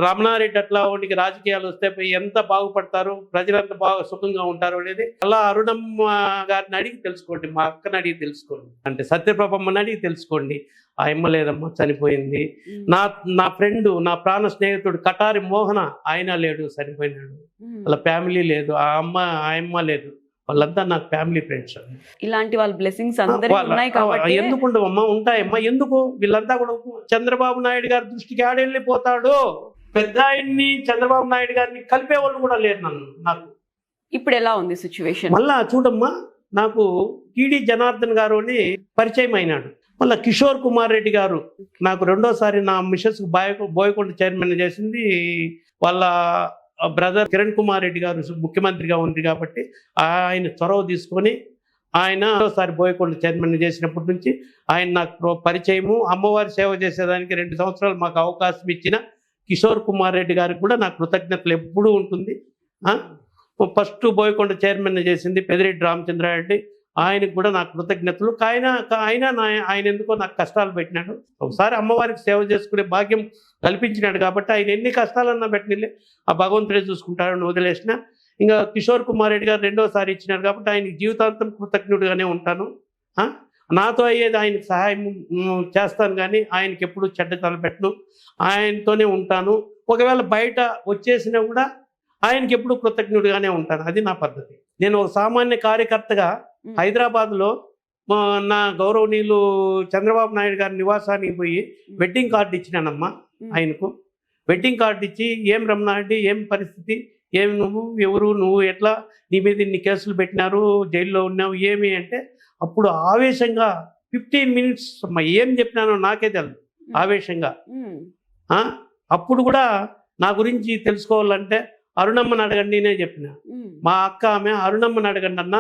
S3: రమణారెడ్డి అట్లా వాడికి రాజకీయాలు వస్తే ఎంత బాగుపడతారు, ప్రజలంతా బాగా సుఖంగా ఉంటారు అనేది అలా అరుణమ్మ గారిని అడిగి తెలుసుకోండి, మా అక్కని అడిగి తెలుసుకోండి, అంటే సత్యప్రభమ్మని అడిగి తెలుసుకోండి. ఆ అమ్మ లేదమ్మా, చనిపోయింది. నా ఫ్రెండ్, నా ప్రాణ స్నేహితుడు కటారి మోహన, ఆయన లేడు, చనిపోయినాడు. వాళ్ళ ఫ్యామిలీ లేదు, ఆ అమ్మ లేదు. వాళ్ళంతా నాకు ఫ్యామిలీ ఫ్రెండ్స్.
S2: ఇలాంటి వాళ్ళ బ్లెస్సింగ్స్ అందరికీ ఉన్నాయి కాబట్టి
S3: ఎందుకు ఉండవమ్మా, ఉంటాయమ్మా. ఎందుకు వీళ్ళంతా కూడా చంద్రబాబు నాయుడు గారి దృష్టికి ఆడెళ్ళిపోతాడు. పెద్ద ఆయన్ని చంద్రబాబు నాయుడు గారిని కలిపే వాళ్ళు కూడా లేరు నాకు.
S2: ఇప్పుడు ఎలా ఉంది సిచ్యువేషన్?
S3: మళ్ళా చూడమ్మా, నాకు టీడీ జనార్దన్ గారు అని పరిచయం అయినాడు. మళ్ళీ కిషోర్ కుమార్ రెడ్డి గారు నాకు రెండోసారి నా మిషస్ బోయకొండ చైర్మన్ చేసింది. వాళ్ళ బ్రదర్ కిరణ్ కుమార్ రెడ్డి గారు ముఖ్యమంత్రిగా ఉంది కాబట్టి ఆయన చొరవ తీసుకొని ఆయన రెండోసారి బోయకొండ చైర్మన్ చేసినప్పటి నుంచి ఆయన నాకు పరిచయము. అమ్మవారి సేవ చేసేదానికి 2 సంవత్సరాలు మాకు అవకాశం ఇచ్చిన కిషోర్ కుమార్ రెడ్డి గారికి కూడా నా కృతజ్ఞతలు ఎప్పుడూ ఉంటుంది. ఫస్ట్ బోయకొండ చైర్మన్ చేసింది పెద్దిరెడ్డి రామచంద్రారెడ్డి, ఆయనకు కూడా నాకు కృతజ్ఞతలు. ఆయన ఎందుకో నాకు కష్టాలు పెట్టినాడు. ఒకసారి అమ్మవారికి సేవ చేసుకునే భాగ్యం కల్పించినాడు కాబట్టి ఆయన ఎన్ని కష్టాలన్నా పెట్టినలే, ఆ భగవంతుడే చూసుకుంటాడని వదిలేసిన. ఇంకా కిషోర్ కుమార్ రెడ్డి గారు రెండోసారి ఇచ్చినారు కాబట్టి ఆయనకి జీవితాంతం కృతజ్ఞుడిగానే ఉంటాను. నాతో అయ్యేది ఆయనకు సహాయం చేస్తాను కానీ ఆయనకి ఎప్పుడు చెడ్డ తలపెట్టను, ఆయనతోనే ఉంటాను. ఒకవేళ బయట వచ్చేసినా కూడా ఆయనకి ఎప్పుడు కృతజ్ఞుడిగానే ఉంటాను. అది నా పద్ధతి. నేను ఒక సామాన్య కార్యకర్తగా హైదరాబాద్లో నా గౌరవనీయులు చంద్రబాబు నాయుడు గారి నివాసానికి పోయి వెడ్డింగ్ కార్డు ఇచ్చినానమ్మా. ఆయనకు వెడ్డింగ్ కార్డు ఇచ్చి, ఏం రమణారెడ్డి, ఏం పరిస్థితి, ఏమి నువ్వు ఎవరు, నువ్వు ఎట్లా, నీ మీద ఇన్ని కేసులు పెట్టినారు, జైల్లో ఉన్నావు ఏమి అంటే, అప్పుడు ఆవేశంగా 15 మినిట్స్ ఏం చెప్పినానో నాకే తెలియదు, ఆవేశంగా. అప్పుడు కూడా నా గురించి తెలుసుకోవాలంటే అరుణమ్మని అడగండి నేనే చెప్పిన. మా అక్క ఆమె అరుణమ్మని అడగండి అన్న,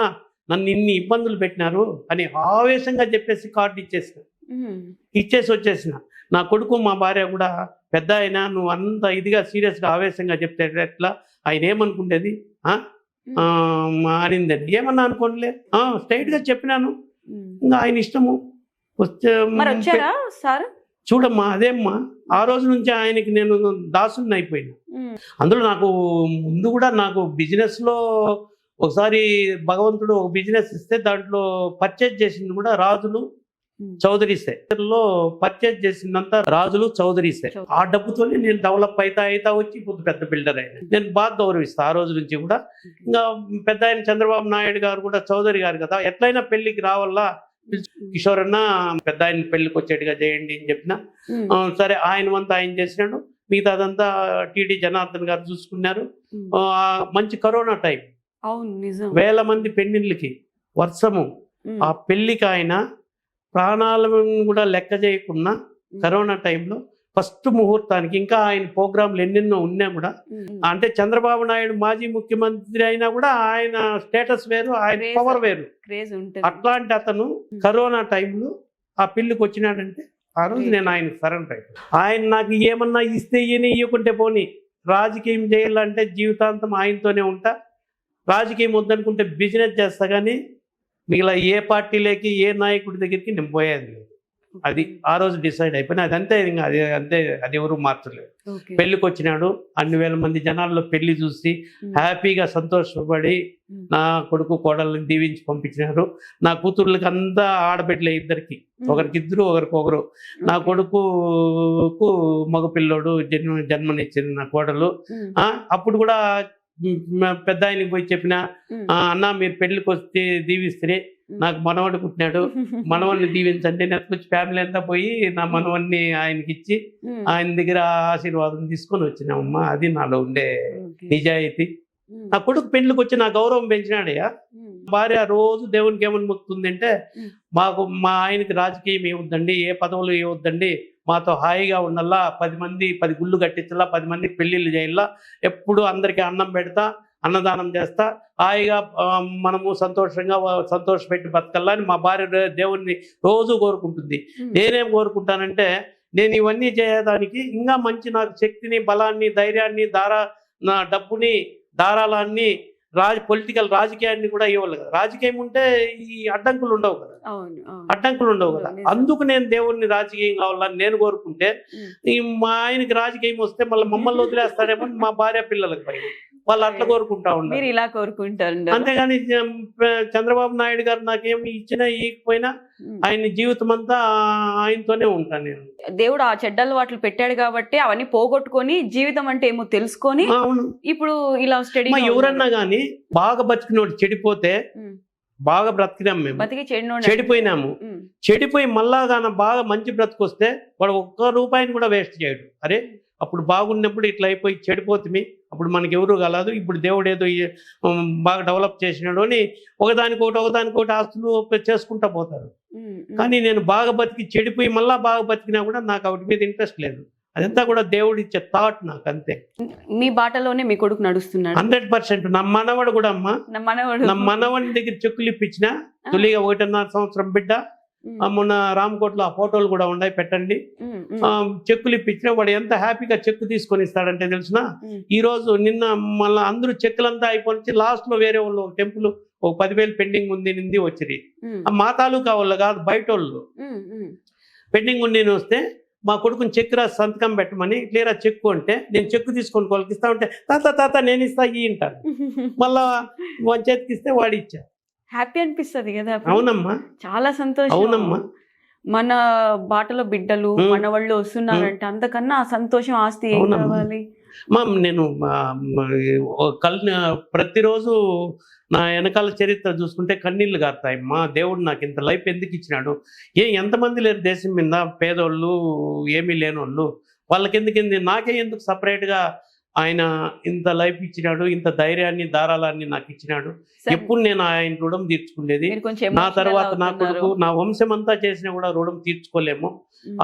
S3: నన్ను ఇన్ని ఇబ్బందులు పెట్టినారు అని ఆవేశంగా చెప్పేసి కార్డు ఇచ్చేసి వచ్చేసిన. నా కొడుకు మా భార్య కూడా, పెద్ద అయినా నువ్వు అంత ఇదిగా సీరియస్గా ఆవేశంగా చెప్తే ఎట్లా, ఆయన ఏమనుకుంటేది అనిందని. ఏమన్నా అనుకోనిలే, స్ట్రైట్గా చెప్పినాను, ఇంకా ఆయన ఇష్టము.
S2: వచ్చారా సార్?
S3: చూడమ్మా, అదేమ్మా ఆ రోజు నుంచి ఆయనకి నేను దాసుని అయిపోయినా. అందులో నాకు ముందు కూడా నాకు బిజినెస్లో ఒకసారి భగవంతుడు ఒక బిజినెస్ ఇస్తే దాంట్లో పర్చేజ్ చేసింది కూడా రాజులు చౌదరీసే. పర్చేజ్ చేసిందంతా రాజులు చౌదరీసే. ఆ డబ్బుతోనే నేను డెవలప్ అవుతా వచ్చి ఇప్పుడు పెద్ద బిల్డర్ అయినా. నేను బాగా గౌరవిస్తాను ఆ రోజు నుంచి కూడా. ఇంకా పెద్ద ఆయన చంద్రబాబు నాయుడు గారు కూడా చౌదరి గారు కదా, ఎట్లయినా పెళ్లికి రావాలా, కిషోర్ అన్న పెద్ద ఆయన పెళ్లికి వచ్చేట్టుగా చేయండి అని చెప్పిన. సరే, ఆయన వంతా ఆయన చేసినాడు, మిగతా అదంతా టీడీ జనార్దన్ గారు చూసుకున్నారు. మంచి కరోనా టైం, వేల మంది పెళ్లిళ్ళకి వర్షము, ఆ పెళ్లికి ఆయన ప్రాణాలను కూడా లెక్క చేయకుండా కరోనా టైంలో ఫస్ట్ ముహూర్తానికి, ఇంకా ఆయన ప్రోగ్రాంలు ఎన్నెన్నో ఉన్నా కూడా, అంటే చంద్రబాబు నాయుడు మాజీ ముఖ్యమంత్రి అయినా కూడా ఆయన స్టేటస్ వేరు, ఆయన పవర్ వేరు. అట్లాంటి అతను కరోనా టైంలో ఆ పెళ్లికి వచ్చినాడంటే ఆ రోజు నేను ఆయన సరెండర్ అయిపోయాను. ఆయన నాకు ఏమన్నా ఇస్తే ఇవ్వకుంటే పోనీ, రాజకీయం చేయాలంటే జీవితాంతం ఆయనతోనే ఉంటా, రాజకీయం వద్దనుకుంటే బిజినెస్ చేస్తా, కానీ మిగిలిన ఏ పార్టీలోకి ఏ నాయకుడి దగ్గరికి నేను పోయేది లేదు. అది ఆ రోజు డిసైడ్ అయిపోయినా. అదంతే, ఇంకా అది అంతే, అది ఎవరు మార్చలేదు. పెళ్లికి వచ్చినాడు, అన్ని వేల మంది జనాల్లో పెళ్లి చూసి హ్యాపీగా సంతోషపడి నా కొడుకు కోడళ్ళని దీవించి పంపించినారు. నా కూతుర్లకి అంతా ఆడబిడ్డలే, ఇద్దరికి, ఒకరికిద్దరు ఒకరికొకరు. నా కొడుకుకు మగపిల్లోడు జన్మనిచ్చింది నా కోడలు. అప్పుడు కూడా పెద్ద ఆయనకి పోయి చెప్పిన, అన్న మీరు పెళ్లికి వస్తే దీవిస్తే నాకు మనవడు పుట్టినాడు, మనవడిని దీవించండి. నెత్తుకొచ్చి ఫ్యామిలీ అంతా పోయి నా మనవడిని ఆయనకి ఇచ్చి ఆయన దగ్గర ఆశీర్వాదం తీసుకొని వచ్చినామమ్మా. అది నాలో ఉండే నిజాయితీ. నా కొడుకు పెళ్లికి వచ్చి నా గౌరవం పెంచినాడయ్యా. భార్య రోజు దేవునికి ఏమని మొక్కుతుంది అంటే, మా ఆయనకి రాజకీయం ఏవద్దండి, ఏ పదవులు ఏవద్దండి, మాతో హాయిగా ఉండాలా, 10 గుళ్ళు కట్టించాలా, 10 మందికి పెళ్లిళ్ళు చేయాలా, ఎప్పుడు అందరికీ అన్నం పెడతా, అన్నదానం చేస్తా, హాయిగా మనము సంతోషపెట్టి బతకల్లా అని మా భార్య దేవుణ్ణి రోజు కోరుకుంటుంది. నేనేం కోరుకుంటానంటే, నేను ఇవన్నీ చేయడానికి ఇంకా మంచి నాకు శక్తిని, బలాన్ని, ధైర్యాన్ని, నా డబ్బుని, ధారాళాన్ని, పొలిటికల్ రాజకీయాన్ని కూడా ఇవ్వాలి కదా. రాజకీయం ఉంటే ఈ అడ్డంకులు ఉండవు కదా, అందుకు నేను దేవుణ్ణి రాజకీయం కావాలని నేను కోరుకుంటే, మా ఆయనకి రాజకీయం వస్తే మళ్ళీ మమ్మల్ని వదిలేస్తాడేమో మా భార్య పిల్లలకు పైన వాళ్ళు అట్లా కోరుకుంటా ఉంటారు,
S2: ఇలా కోరుకుంటారు.
S3: అంతేగాని చంద్రబాబు నాయుడు గారు నాకేమి ఇచ్చినా ఇవ్వకపోయినా ఆయన జీవితం అంతా ఆయనతోనే ఉంటాను నేను.
S2: దేవుడు ఆ చెడ్డలు వాటిని పెట్టాడు కాబట్టి అవన్నీ పోగొట్టుకొని జీవితం అంటే ఏమో తెలుసుకొని ఇప్పుడు ఇలా స్టడీ.
S3: ఎవరన్నా గానీ బాగా బతికినోడు చెడిపోతే, బాగా బ్రతికినాము మేము, చెడిపోయినాము, చెడిపోయి మళ్ళా గాన బాగా మంచి బ్రతికొస్తే వాడు ఒక్క రూపాయిని కూడా వేస్ట్ చేయడు. అరే అప్పుడు బాగున్నప్పుడు ఇట్లా అయిపోయి చెడిపోతుంది, అప్పుడు మనకి ఎవరు కలదు, ఇప్పుడు దేవుడు ఏదో బాగా డెవలప్ చేసినాడు అని ఒకదానికొకటి ఆస్తులు చేసుకుంటా పోతారు. కానీ నేను బాగా బతికి చెడిపోయి మళ్ళా బాగా బతికినా కూడా నాకు వాటి మీద ఇంట్రెస్ట్ లేదు. అదంతా కూడా దేవుడు ఇచ్చే థాట్ నాకు, అంతే.
S2: మీ బాటలోనే మీ కొడుకు నడుస్తున్నాడు
S3: 100%. నా మనవడు కూడా అమ్మా, నా మనవడి దగ్గర చెక్కులు ఇప్పించిన, తొలిగా 1.5 సంవత్సరం బిడ్డ, మొన్న రామకోట్లో ఆ ఫోటోలు కూడా ఉన్నాయి, పెట్టండి. చెక్కులు ఇప్పించిన వాడు ఎంత హ్యాపీగా చెక్కు తీసుకొని ఇస్తాడంటే తెలిసిన. ఈ రోజు నిన్న మళ్ళీ అందరూ చెక్కులంతా అయిపోయి లాస్ట్ లో వేరే వాళ్ళు టెంపుల్ ఒక 10,000 పెండింగ్ ఉంది వచ్చింది. మా తాలూకా వాళ్ళు కాదు, బయట వాళ్ళు పెండింగ్ ఉండి వస్తే మా కొడుకుని చెక్కు రాసి సంతకం పెట్టమని, క్లియర్ చెక్కు అంటే నేను చెక్కు తీసుకొని వాళ్ళకి ఇస్తా ఉంటే, తాత నేను ఇస్తా అంటారు. మళ్ళా వాడి చేతికి ఇస్తే వాడు ఇచ్చా.
S2: హ్యాపీ అనిపిస్తుంది కదా.
S3: అవునమ్మా,
S2: చాలా సంతోషం.
S3: అవునమ్మా,
S2: మన బాటలో బిడ్డలు మనవాళ్ళు వస్తున్నారంటే అంతకన్నా ఆ సంతోషం, ఆస్తి ఏం కావాలి.
S3: నేను ప్రతిరోజు నా వెనకాల చరిత్ర చూసుకుంటే కన్నీళ్లు గారుతాయి. మా దేవుడు నాకు ఇంత లైఫ్ ఎందుకు ఇచ్చినాడు, ఎంతమంది లేరు దేశం మీద, పేదోళ్ళు, ఏమీ లేని వాళ్ళు, వాళ్ళకి ఎందుకు నాకే ఎందుకు సపరేట్గా ఆయన ఇంత లైఫ్ ఇచ్చినాడు, ఇంత ధైర్యాన్ని దారాలాన్ని నాకు ఇచ్చినాడు. ఎప్పుడు నేను ఆయన రుణం తీర్చుకునేది.
S2: మీరు కొంచెం
S3: నా
S2: emotional
S3: తర్వాత నా
S2: అవుతున్నారు.
S3: కొడుకు, నా వంశం అంతా చేసినా కూడా రుణం తీర్చుకోలేము.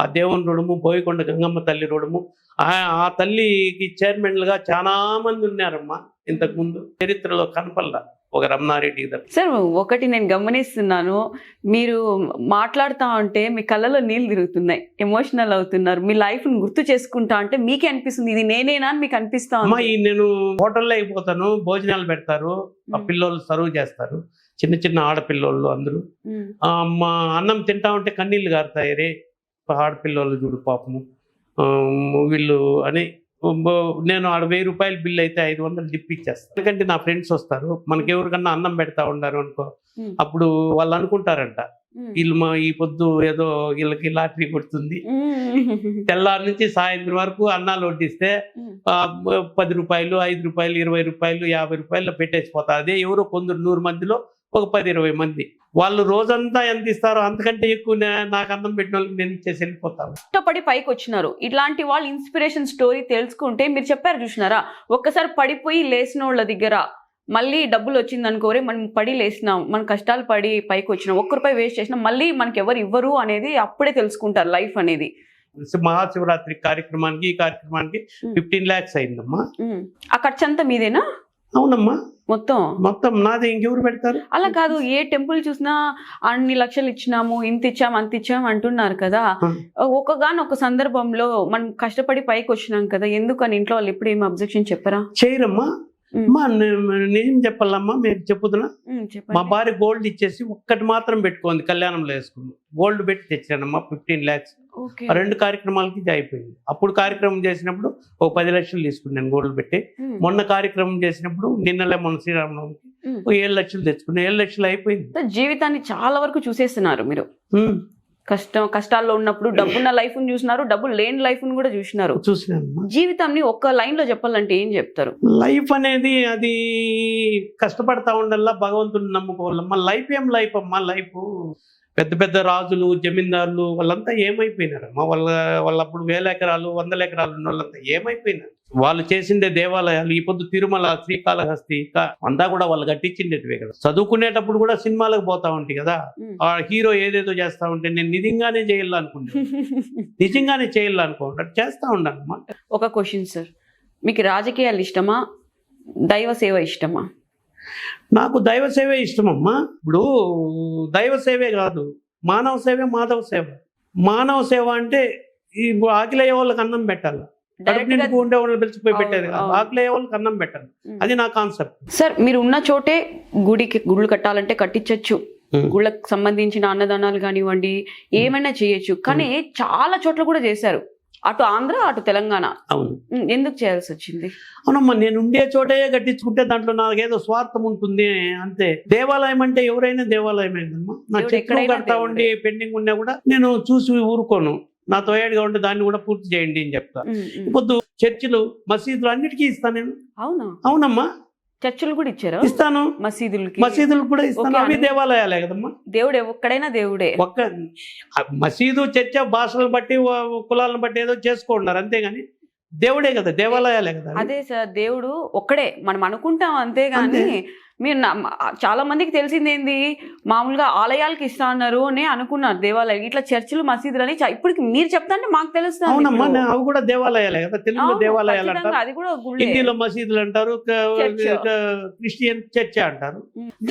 S3: ఆ దేవుని రుణము, బోయకొండ గంగమ్మ తల్లి రుణము. ఆ తల్లికి చైర్మన్లుగా చాలా మంది ఉన్నారమ్మా ఇంతకు ముందు, చరిత్రలో కనపల్లా ఒక రమణారెడ్డి గారు.
S2: సార్ ఒకటి నేను గమనిస్తున్నాను, మీరు మాట్లాడుతూ ఉంటే మీ కళ్ళలో నీళ్ళు తిరుగుతున్నాయి, ఎమోషనల్ అవుతున్నారు. మీ లైఫ్ని గుర్తు చేసుకుంటా అంటే మీకే అనిపిస్తుంది ఇది నేనేనా అని మీకు అనిపిస్తా
S3: అమ్మా
S2: ఉంది.
S3: నేను హోటల్లో అయిపోతాను, భోజనాలు పెడతారు, ఆ పిల్లోళ్ళు సర్వ్ చేస్తారు, చిన్న చిన్న ఆడపిల్లోళ్ళు అందరూ. మా అన్నం తింటా ఉంటే కన్నీళ్ళు గారుతాయి, రే ఆడపిల్లోళ్ళు చూడు పాపము వీళ్ళు అని. నేను ఆడ 1000 రూపాయల బిల్ అయితే 500 ఇచ్చేస్తాను. ఎందుకంటే నా ఫ్రెండ్స్ వస్తారు, మనకి ఎవరికన్నా అన్నం పెడతా ఉన్నారు అనుకో, అప్పుడు వాళ్ళు అనుకుంటారంట వీళ్ళు ఈ పొద్దు ఏదో వీళ్ళకి లాటరీ కొడుతుంది. తెల్లారి నుంచి సాయంత్రం వరకు అన్నాలు వడ్డిస్తే 10 రూపాయలు, 5 రూపాయలు, 20 రూపాయలు, 50 రూపాయలు పెట్టేసిపోతారు. అదే ఎవరో కొందరు 100 మందిలో ఒక 10-20 మంది వాళ్ళు రోజంతా ఎంత ఇస్తారో అంతకంటే ఎక్కువ నాకు అన్నం పెట్టిన వాళ్ళకి నేను ఇచ్చేసి వెళ్ళిపోతాను.
S2: కష్టపడి పైకి వచ్చినారు. ఇట్లాంటి వాళ్ళు ఇన్స్పిరేషన్ స్టోరీ తెలుసుకుంటే, మీరు చెప్పారు చూసినారా, ఒక్కసారి పడిపోయి లేచిన వాళ్ళ దగ్గర మళ్ళీ డబ్బులు వచ్చింది అనుకోరే, మనం పడి లేసినాం, మన కష్టాలు పడి పైకి వచ్చినాం, ₹1 వేస్ట్ చేసినాం, మళ్ళీ మనకి ఎవరు ఇవ్వరు అనేది అప్పుడే తెలుసుకుంటారు లైఫ్ అనేది.
S3: మహాశివరాత్రి కార్యక్రమానికి ఈ కార్యక్రమానికి 15 lakhs అయిందమ్మా.
S2: ఆ ఖర్చు అంతా మీదేనా?
S3: అవునమ్మా,
S2: మొత్తం
S3: నాదే, ఇంకెవరు పెడతారు?
S2: అలా కాదు, ఏ టెంపుల్ చూసినా అన్ని లక్షలు ఇచ్చినాము, ఇంత ఇచ్చాము, అంత ఇచ్చాము అంటున్నారు కదా. ఒక సందర్భంలో మనం కష్టపడి పైకి వచ్చినాం కదా, ఎందుకని ఇంట్లో వాళ్ళు ఎప్పుడు ఏమి అబ్జెక్షన్ చెప్పరా?
S3: చేయరమ్మా. అమ్మా నేను చెప్పాలమ్మా, మీరు చెప్పుతున్నా. మా భార్య గోల్డ్ ఇచ్చేసి ఒక్కటి మాత్రం పెట్టుకోండి, కళ్యాణంలో వేసుకుంది. గోల్డ్ పెట్టి తెచ్చానమ్మా 15 lakhs. 2 కార్యక్రమాలకి ఇది అయిపోయింది. అప్పుడు కార్యక్రమం చేసినప్పుడు ఒక 10 లక్షలు తీసుకున్నాను గోల్డ్ పెట్టి. మొన్న కార్యక్రమం చేసినప్పుడు మొన్న శ్రీరామనవమికి 7 లక్షలు తెచ్చుకున్నాను. 7 లక్షలు అయిపోయింది.
S2: జీవితాన్ని చాలా వరకు చూసేస్తున్నారు మీరు. కష్టాల్లో ఉన్నప్పుడు డబ్బున్న లైఫ్ ని చూసినారు, డబ్బు లేని లైఫ్ ని కూడా చూసినారు. జీవితాన్ని ఒక్క లైన్ లో చెప్పాలంటే ఏం చెప్తారు?
S3: లైఫ్ అనేది అది కష్టపడతా ఉండల్లా, భగవంతుని నమ్ముకోవాలమ్మా. లైఫ్ ఏం లైఫ్ అమ్మా, లైఫ్ పెద్ద పెద్ద రాజులు, జమీందారులు వాళ్ళంతా ఏమైపోయినారమ్మా? వాళ్ళప్పుడు 1000 ఎకరాలు 100 ఎకరాలు ఉన్న వాళ్ళంతా ఏమైపోయినారు? వాళ్ళు చేసిండే దేవాలయాలు, ఈ పొద్దు తిరుమల, శ్రీకాళహస్తి అంతా కూడా వాళ్ళు కట్టించిండేటివే కదా. చదువుకునేటప్పుడు కూడా సినిమాలకు పోతా ఉంటాయి కదా, ఆ హీరో ఏదేదో చేస్తా ఉంటే నేను నిజంగానే చేయాలనుకుంటా చేస్తా ఉన్నానమ్మా.
S2: ఒక క్వశ్చన్ సార్, మీకు రాజకీయాలు ఇష్టమా, దైవ సేవ ఇష్టమా?
S3: నాకు దైవ సేవే ఇష్టమమ్మా. ఇప్పుడు దైవ సేవే కాదు, మానవ సేవే మాధవ సేవ. మానవ సేవ అంటే ఇప్పుడు ఆకలయ్యే వాళ్ళకి అన్నం పెట్టాలి, కడుపు ఉండే వాళ్ళని పిలిచిపోయి పెట్టేది కాదు, ఆకలయ్యే వాళ్ళకి అన్నం పెట్టాలి. అది నా కాన్సెప్ట్.
S2: సార్ మీరు ఉన్న చోటే గుళ్ళు కట్టాలంటే కట్టించచ్చు, గుళ్ళకు సంబంధించిన అన్నదానాలు కానివ్వండి ఏమైనా చేయొచ్చు, కానీ చాలా చోట్ల కూడా చేశారు, అటు ఆంధ్ర అటు తెలంగాణ.
S3: అవును,
S2: ఎందుకు చేయాల్సి వచ్చింది?
S3: అవునమ్మా, నేను ఉండే చోటే కట్టించుకుంటే దాంట్లో నాకేదో స్వార్థం ఉంటుంది అంతే. దేవాలయం అంటే ఎవరైనా దేవాలయం అయిందమ్మా. నా చెట్లు కడతా ఉండి పెండింగ్ ఉన్నా కూడా నేను చూసి ఊరుకోను, నాతో ఏడుగా ఉంటే దాన్ని కూడా పూర్తి చేయండి అని చెప్తా. ఇప్పుడు చర్చిలు, మసీదులు అన్నిటికీ ఇస్తాను నేను. అవునమ్మా,
S2: చర్చిలు కూడా ఇచ్చారు,
S3: ఇస్తాను. మసీదులు కూడా ఇస్తాను. అవి దేవాలయాలే కదమ్మా.
S2: దేవుడే, ఒక్కడైనా దేవుడే.
S3: మసీదు చర్చ భాషలను బట్టి కులాలను బట్టి ఏదో చేసుకుంటున్నారు, అంతేగాని దేవుడే కదా, దేవాలయాలే కదా.
S2: అదే సార్, దేవుడు ఒక్కడే మనం అనుకుంటాం, అంతేగాని మీరు చాలా మందికి తెలిసింది ఏంది, మామూలుగా ఆలయాలకి ఇస్తా అన్నారు అని అనుకున్నారు, దేవాలయాలు ఇట్లా చర్చిలు మసీదులు అని ఇప్పుడు మీరు చెప్తా అంటే మాకు తెలుస్తుంది.
S3: అవునమ్మా, అవి కూడా దేవాలయాలే కదా. తెలుగులో దేవాలయాలు అంటారు,
S2: అది కూడా
S3: హిందీలో మసీదులు అంటారు, క్రిస్టియన్ చర్చ్ అంటారు.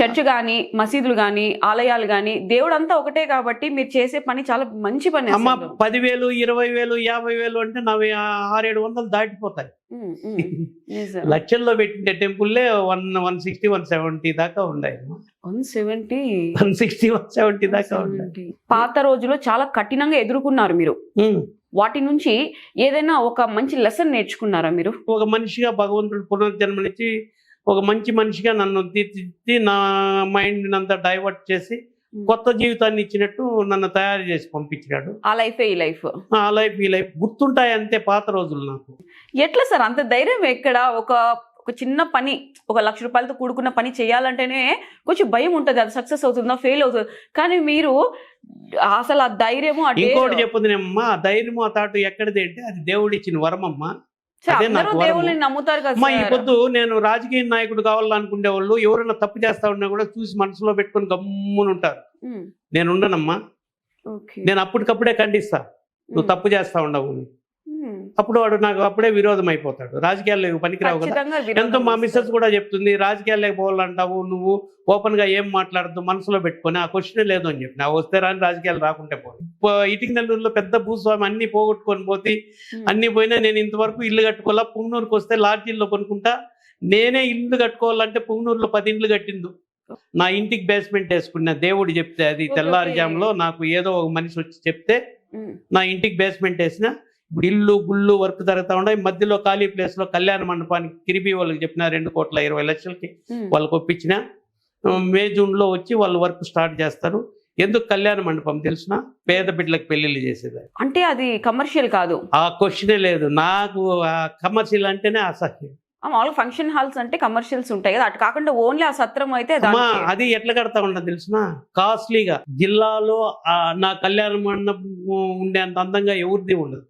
S2: చర్చ్ గాని మసీదులు గాని ఆలయాలు గాని దేవుడు అంతా ఒకటే కాబట్టి మీరు చేసే పని చాలా మంచి పని
S3: అమ్మా. 10,000, 20,000, 50,000 అంటే 600-700 దాటిపోతాయి. లక్షల్లో పెట్టిన టెంపుల్లే 160, 170 దాకా ఉన్నాయి. 160-170 దాకా ఉన్నాయి.
S2: పాత రోజుల్లో చాలా కఠినంగా ఎదుర్కొన్నారు మీరు, వాటి నుంచి ఏదైనా ఒక మంచి లెసన్ నేర్చుకున్నారా మీరు?
S3: ఒక మనిషిగా భగవంతుడు పునర్జన్మనిచ్చి ఒక మంచి మనిషిగా నన్ను తీర్చిదిద్ది నా మైండ్ అంతా డైవర్ట్ చేసి కొత్త జీవితాన్ని ఇచ్చినట్టు నన్ను తయారు చేసి పంపించాడు.
S2: ఆ లైఫ్ ఈ లైఫ్
S3: గుర్తుంటాయి అంతే పాత రోజులు నాకు.
S2: ఎట్లా సార్ అంత ధైర్యం ఎక్కడ? ఒక చిన్న పని, 1 లక్ష రూపాయలతో కూడుకున్న పని చేయాలంటేనే కొంచెం భయం ఉంటుంది, అది సక్సెస్ అవుతుందా ఫెయిల్ అవుతుంది, కానీ మీరు అసలు ఆ ధైర్యము.
S3: ఇంకోటి చెప్పుందినమ్మా, ఆ ధైర్యము ఆ తాటు ఎక్కడిది అంటే అది దేవుడు ఇచ్చిన వరం అమ్మా. అదే
S2: అందరూ
S3: నాకు వరము.
S2: దేవుళ్ళని నమ్ముతారు కదా
S3: అమ్మా ఈ
S2: సార్.
S3: పొద్దు నేను రాజకీయ నాయకుడు కావాలనుకునే వాళ్ళు ఎవరైనా తప్పు చేస్తా ఉన్నా కూడా చూసి మనసులో పెట్టుకొని గమ్మున ఉంటారు.
S2: ఉమ్,
S3: నేను ఉండనమ్మా,
S2: ఓకే.
S3: నేను అప్పటికప్పుడే ఖండిస్తా నువ్వు తప్పు చేస్తా ఉండవు అని.
S2: ఉమ్,
S3: అప్పుడు వాడు నాకు అప్పుడే విరోధం అయిపోతాడు. రాజకీయాల్లో పనికిరావు కదా.
S2: ఖచ్చితంగా
S3: ఎంతో మా
S2: విరోధం
S3: మిస్సెస్ కూడా చెప్తుంది, రాజకీయాల్లోకి పోవాలంటావు నువ్వు, ఓపెన్ గా ఏం మాట్లాడద్దు, మనసులో పెట్టుకొని ఆ క్వశ్చనే లేదు అని చెప్పి. నా వస్తే రాని రాజకీయాలు రాకుంటే పోయి ఇటుక నెల్లూరులో పెద్ద భూస్వామి అన్ని పోగొట్టుకొని పోతే
S2: ఉమ్,
S3: అన్ని పోయినా నేను ఇంతవరకు ఇల్లు కట్టుకోవాలా. పుంగనూరుకి వస్తే లాడ్జీల్లో కొనుక్కుంటా. నేనే ఇల్లు కట్టుకోవాలంటే పుంగనూరులో 10 ఇండ్లు కట్టిండు. నా ఇంటికి బేస్మెంట్ వేసుకున్నా, దేవుడు చెప్తే. అది
S2: ఓకే,
S3: తెల్లారుజాములో నాకు ఏదో ఒక మనిషి వచ్చి చెప్తే
S2: ఉమ్,
S3: నా ఇంటికి బేస్మెంట్ వేసిన. ఇప్పుడు ఇల్లు గుళ్ళు వర్క్ జరుగుతూ ఉన్నాయి. మధ్యలో ఖాళీ ప్లేస్ లో కళ్యాణ మండపానికి కిరిబి వాళ్ళకి చెప్పిన 2,20,00,000కి
S2: ఉమ్.
S3: వాళ్ళకి ఒప్పించిన. మే జూన్లో వచ్చి వాళ్ళు వర్క్ స్టార్ట్ చేస్తారు. ఎందుకు కళ్యాణ మండపం తెలిసిన? పేద బిడ్డలకు పెళ్లిళ్ళు చేసేది.
S2: అంటే అది కమర్షియల్ కాదు,
S3: ఆ క్వశ్చనే లేదు నాకు. ఆ కమర్షియల్ అంటేనే అసహ్యం.
S2: మామూలుగా ఫంక్షన్ హాల్స్ అంటే కమర్షియల్స్ ఉంటాయి కదా, అటు కాకుండా ఓన్లీ ఆ సత్రం అయితే
S3: అమ్మా
S2: దానికి-
S3: అది ఎట్లా కడతా ఉండదు తెలిసిన? కాస్ట్లీగా. జిల్లాలో నా కళ్యాణ మండపం ఉండేంత అందంగా ఎవరిది ఉండదు.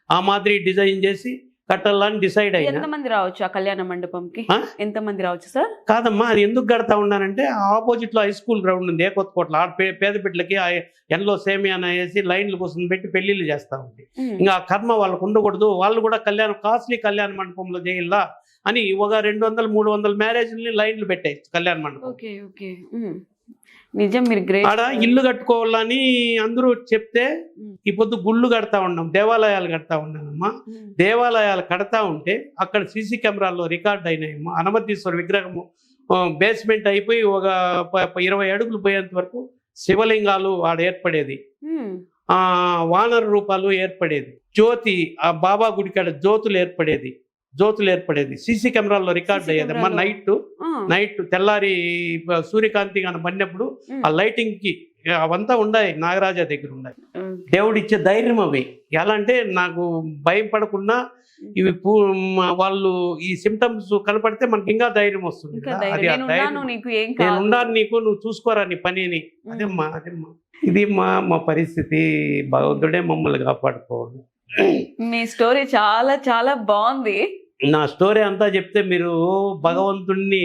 S3: ఆ మాదిరి డిజైన్ చేసి కట్టాలని డిసైడ్ అయినా.
S2: ఎంతమంది రావచ్చు ఆ కళ్యాణ మండపంకి?
S3: ఆ?
S2: ఎంతమంది రావచ్చు సార్?
S3: కాదమ్మా, అది ఎందుకు కడతా ఉన్నానంటే ఆపోజిట్ లో హై స్కూల్ గ్రౌండ్ ఉంది కొత్తకోట్ల. ఆ పేద బిడ్డలకి ఎండలో సేమియాన వేసి లైన్లు కోసం పెట్టి పెళ్లిళ్ళు చేస్తా ఉంది.
S2: ఉమ్,
S3: ఇంకా ఆ కర్మ వాళ్ళకు ఉండకూడదు, వాళ్ళు కూడా కాస్ట్లీ కళ్యాణ మండపంలో చేయాలా అని ఒక 200-300 మ్యారేజ్ని లైన్లు పెట్టాయి కళ్యాణ మండపం.
S2: Okay okay. ఉమ్, నిజం, మీరు గ్రేట్.
S3: ఆడ ఇల్లు కట్టుకోవాలని అందరూ చెప్తే ఈ పొద్దు గుళ్ళు కడతా ఉన్నాం, దేవాలయాలు కడతా ఉన్నానమ్మా. దేవాలయాలు కడతా ఉంటే అక్కడ సీసీ కెమెరాల్లో రికార్డ్ అయినాయమ్మా. హనుమతీశ్వర విగ్రహము బేస్మెంట్ అయిపోయి ఒక 20 అడుగులు పోయేంత వరకు శివలింగాలు ఆడ ఏర్పడేది. వానర రూపాలు ఏర్పడేది. జ్యోతి ఆ బాబా గుడికాడ జ్యోతులు ఏర్పడేది. సీసీ కెమెరాల్లో రికార్డ్ అయ్యేది అమ్మా. నైట్ తెల్లారి సూర్యకాంతి కానీ పడినప్పుడు ఆ లైటింగ్ కి అవంతా ఉన్నాయి, నాగరాజా దగ్గర ఉన్నాయి. దేవుడు ఇచ్చే ధైర్యం అవి. ఎలా అంటే నాకు భయం పడకుండా ఇవి వాళ్ళు ఈ సిమ్టమ్స్ కనపడితే మనకి ఇంకా ధైర్యం వస్తుంది. అది ఆ ధైర్యం, నేను ఉన్నాను నీకు, నువ్వు చూసుకోరా నీ పనిని. అదేమ్మా. ఇది మా పరిస్థితి. భగవంతుడే మమ్మల్ని కాపాడుకోవాలి.
S2: మీ స్టోరీ చాలా చాలా బాగుంది.
S3: నా స్టోరీ అంతా చెప్తే మీరు భగవంతుడిని,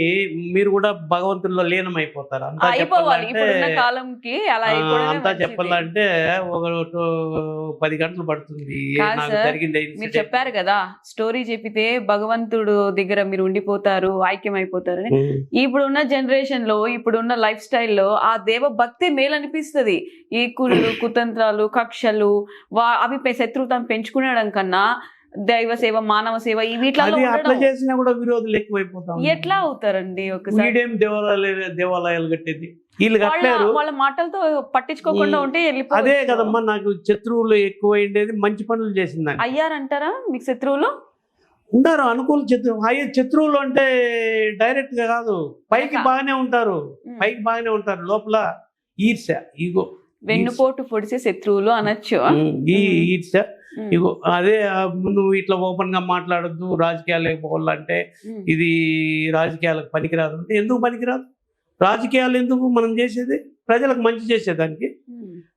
S3: మీరు కూడా భగవంతుల్లో లీనమైపోతారు. అంతా
S2: అయిపోవాలి ఇప్పుడున్న కాలంకి. అలా
S3: అంతా చెప్పాలంటే ఒక 10 గంటలు పడుతుంది. నాకు జరిగింది
S2: మీరు చెప్పారు కదా, స్టోరీ చెప్పితే భగవంతుడు దగ్గర మీరు ఉండిపోతారు, ఐక్యం అయిపోతారు. ఇప్పుడున్న జనరేషన్ లో, ఇప్పుడున్న లైఫ్ స్టైల్లో ఆ దేవ భక్తి మేలు అనిపిస్తుంది. ఈ కుళ్ళు, కుతంత్రాలు, కక్షలు అవి శత్రుత్వం పెంచుకునడం కన్నా దైవ సేవ, మానవ సేవ ఈ వీటిలో
S3: అట్లా చేసినా కూడా విరోధులు ఎక్కువైపోతాం.
S2: ఎట్లా అవుతారండి? ఒకసారి
S3: దేవాలయాలు కట్టేది వీళ్ళు కట్టలేరు.
S2: వాళ్ళ మాటలతో పట్టించుకోకుండా ఉంటే
S3: అదే కదమ్మా, నాకు శత్రువులు ఎక్కువైండేది. మంచి పనులు చేసిందని
S2: అయ్యారంటారా మీకు శత్రువులు?
S3: ఉంటారు అనుకూల శత్రువులు అంటే డైరెక్ట్ గా కాదు, పైకి బాగానే ఉంటారు, లోపల ఈర్ష్య, ఈగో,
S2: వెన్నుపోటు పొడిసే శత్రువులు అనొచ్చు.
S3: ఈ ఈర్ష్య, ఇగో. అదే నువ్వు ఇట్లా ఓపెన్ గా మాట్లాడద్దు, రాజకీయాలకు పోవాలంటే ఇది రాజకీయాలకు పనికిరాదు అంటే ఎందుకు పనికిరాదు? రాజకీయాలు ఎందుకు? మనం చేసేది ప్రజలకు మంచి చేసేదానికి.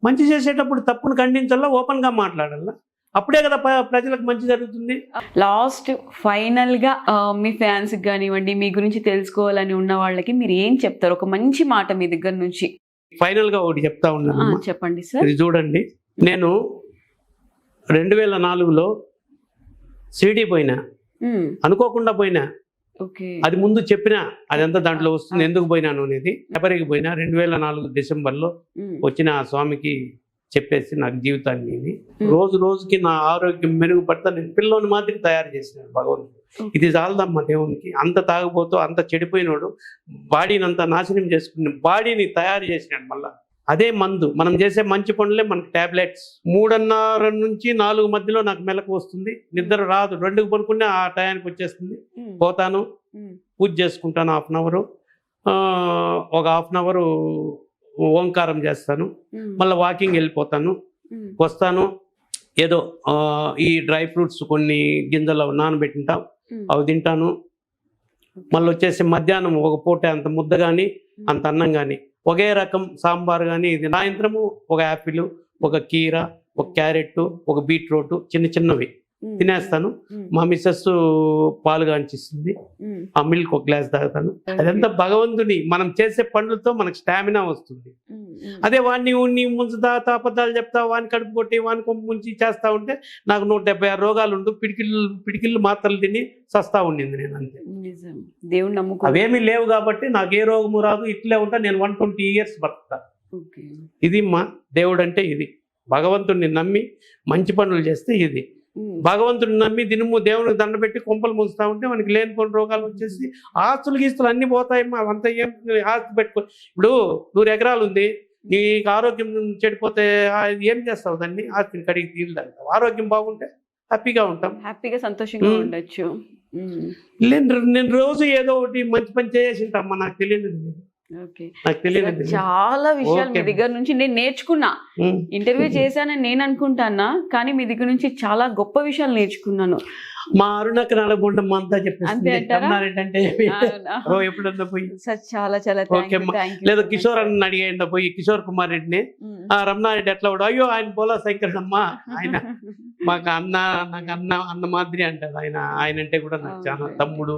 S3: మంచి చేసేటప్పుడు తప్పును ఖండించాలా, ఓపెన్ గా మాట్లాడాలా. అప్పుడే కదా ప్రజలకు మంచి జరుగుతుంది.
S2: లాస్ట్ ఫైనల్ గా మీ ఫ్యాన్స్ కానివ్వండి, మీ గురించి తెలుసుకోవాలని ఉన్న వాళ్ళకి మీరు ఏం చెప్తారు? ఒక మంచి మాట మీ దగ్గర నుంచి.
S3: ఫైనల్ గా ఒకటి చెప్తా ఉన్నాను.
S2: చెప్పండి సార్.
S3: ఇది చూడండి, నేను 2004లో షిరిడి పోయినా, అనుకోకుండా పోయినా. అది ముందు చెప్పినా, అదంతా దాంట్లో వస్తుంది ఎందుకు పోయినాను అనేది. శబరికి పోయినా 2004 డిసెంబర్లో వచ్చిన ఆ స్వామికి చెప్పేసి నాకు జీవితాన్ని రోజు రోజుకి నా ఆరోగ్యం మెరుగుపడతా. నేను పిల్లోని మాదిరి తయారు చేసినాడు భగవంతుడు. ఇది చాలదమ్మా దేవునికి. అంత తాగుపోతూ అంత చెడిపోయినాడు, బాడీని అంతా నాశనం చేసుకుని బాడీని తయారు చేసినాడు. మళ్ళా అదే మందు. మనం చేసే మంచి పనులే మనకు టాబ్లెట్స్. 3:30 నుంచి 4 మధ్యలో నాకు మెలకు వస్తుంది, నిద్ర రాదు. 2కి పడుకునే ఆ టయానికి వచ్చేస్తుంది. పోతాను, పూజ చేసుకుంటాను 1/2 అవర్, ఒక 1/2 అవర్ ఓంకారం చేస్తాను, మళ్ళీ వాకింగ్ వెళ్ళిపోతాను, వస్తాను. ఏదో ఈ డ్రై ఫ్రూట్స్ కొన్ని గింజలు నానబెట్టింటాం, అవి తింటాను. మళ్ళీ వచ్చేసి మధ్యాహ్నం ఒక పూట అంత ముద్ద కానీ అంత అన్నం కానీ, ఒకే రకం సాంబార్ కానీ. ఇది సాయంత్రము ఒక యాపిల్, ఒక కీర, ఒక క్యారెట్, ఒక బీట్రూట్, చిన్నవి తినేస్తాను. మా మిస్సెస్ పాలు కాంచిస్తుంది, ఆ మిల్క్ ఒక గ్లాస్ తాగుతాను. అదంతా భగవంతుని మనం చేసే పనులతో మనకు స్టామినా వస్తుంది. అదే వాడిని ఉన్ని ముంచుతా అబద్ధాలు చెప్తా వాడిని కడుపు కొట్టి వాడిని కొంపు ముంచి చేస్తా ఉంటే నాకు 176 రోగాలు ఉండు, పిడికిళ్ళు మాత్రలు తిని సస్తా ఉండింది నేను అంతే.
S2: దేవుడు నమ్ముకో.
S3: అవేమీ లేవు కాబట్టి నాకు ఏ రోగము రాదు, ఇట్లే ఉంటా. నేను 120 years బతుకుతా. ఇది మా దేవుడు అంటే ఇది. భగవంతుడిని నమ్మి మంచి పనులు చేస్తే ఇది. భగవంతుడిని నమ్మి దినము దేవునికి దండ పెట్టి కొంపలు ముంచుతా ఉంటే మనకి లేనిపోయిన రోగాలు వచ్చేసి ఆస్తులు గీస్తులు అన్ని పోతాయమ్మా. అంతా ఏం ఆస్తి పెట్టుకో. ఇప్పుడు 100 ఎకరాలు ఉంది, నీకు ఆరోగ్యం చెడిపోతే ఏం చేస్తావు? దాన్ని ఆస్తిని కడిగి తీరుదంటావు. ఆరోగ్యం బాగుంటే హ్యాపీగా ఉంటాం,
S2: హ్యాపీగా సంతోషంగా ఉండొచ్చు.
S3: నేను రోజు ఏదో ఒకటి మంచి పని చేసి ఉంటామ్మా. నాకు తెలియదు, నాకు తెలియదు.
S2: చాలా విషయాలు మీ దగ్గర నుంచి నేను నేర్చుకున్నా. ఇంటర్వ్యూ చేశానని నేను అనుకుంటానా, కానీ మీ దగ్గర నుంచి చాలా గొప్ప విషయాలు నేర్చుకున్నాను.
S3: మా అరుణక్క నడగుండం అంతా చెప్పేసి అంటే ఎప్పుడన్నా పోయి
S2: చాలా చాలా
S3: లేదా కిషోర్ అన్న అడిగాయండ పోయి, కిషోర్ కుమార్ రెడ్డిని, రమణారెడ్డి ఎట్లా కూడా, అయ్యో ఆయన బోలా శంకరమ్మ, ఆయన మాకు నాకు అన్న మాదిరి అంటాడు. ఆయన అంటే కూడా నాకు చాలా తమ్ముడు.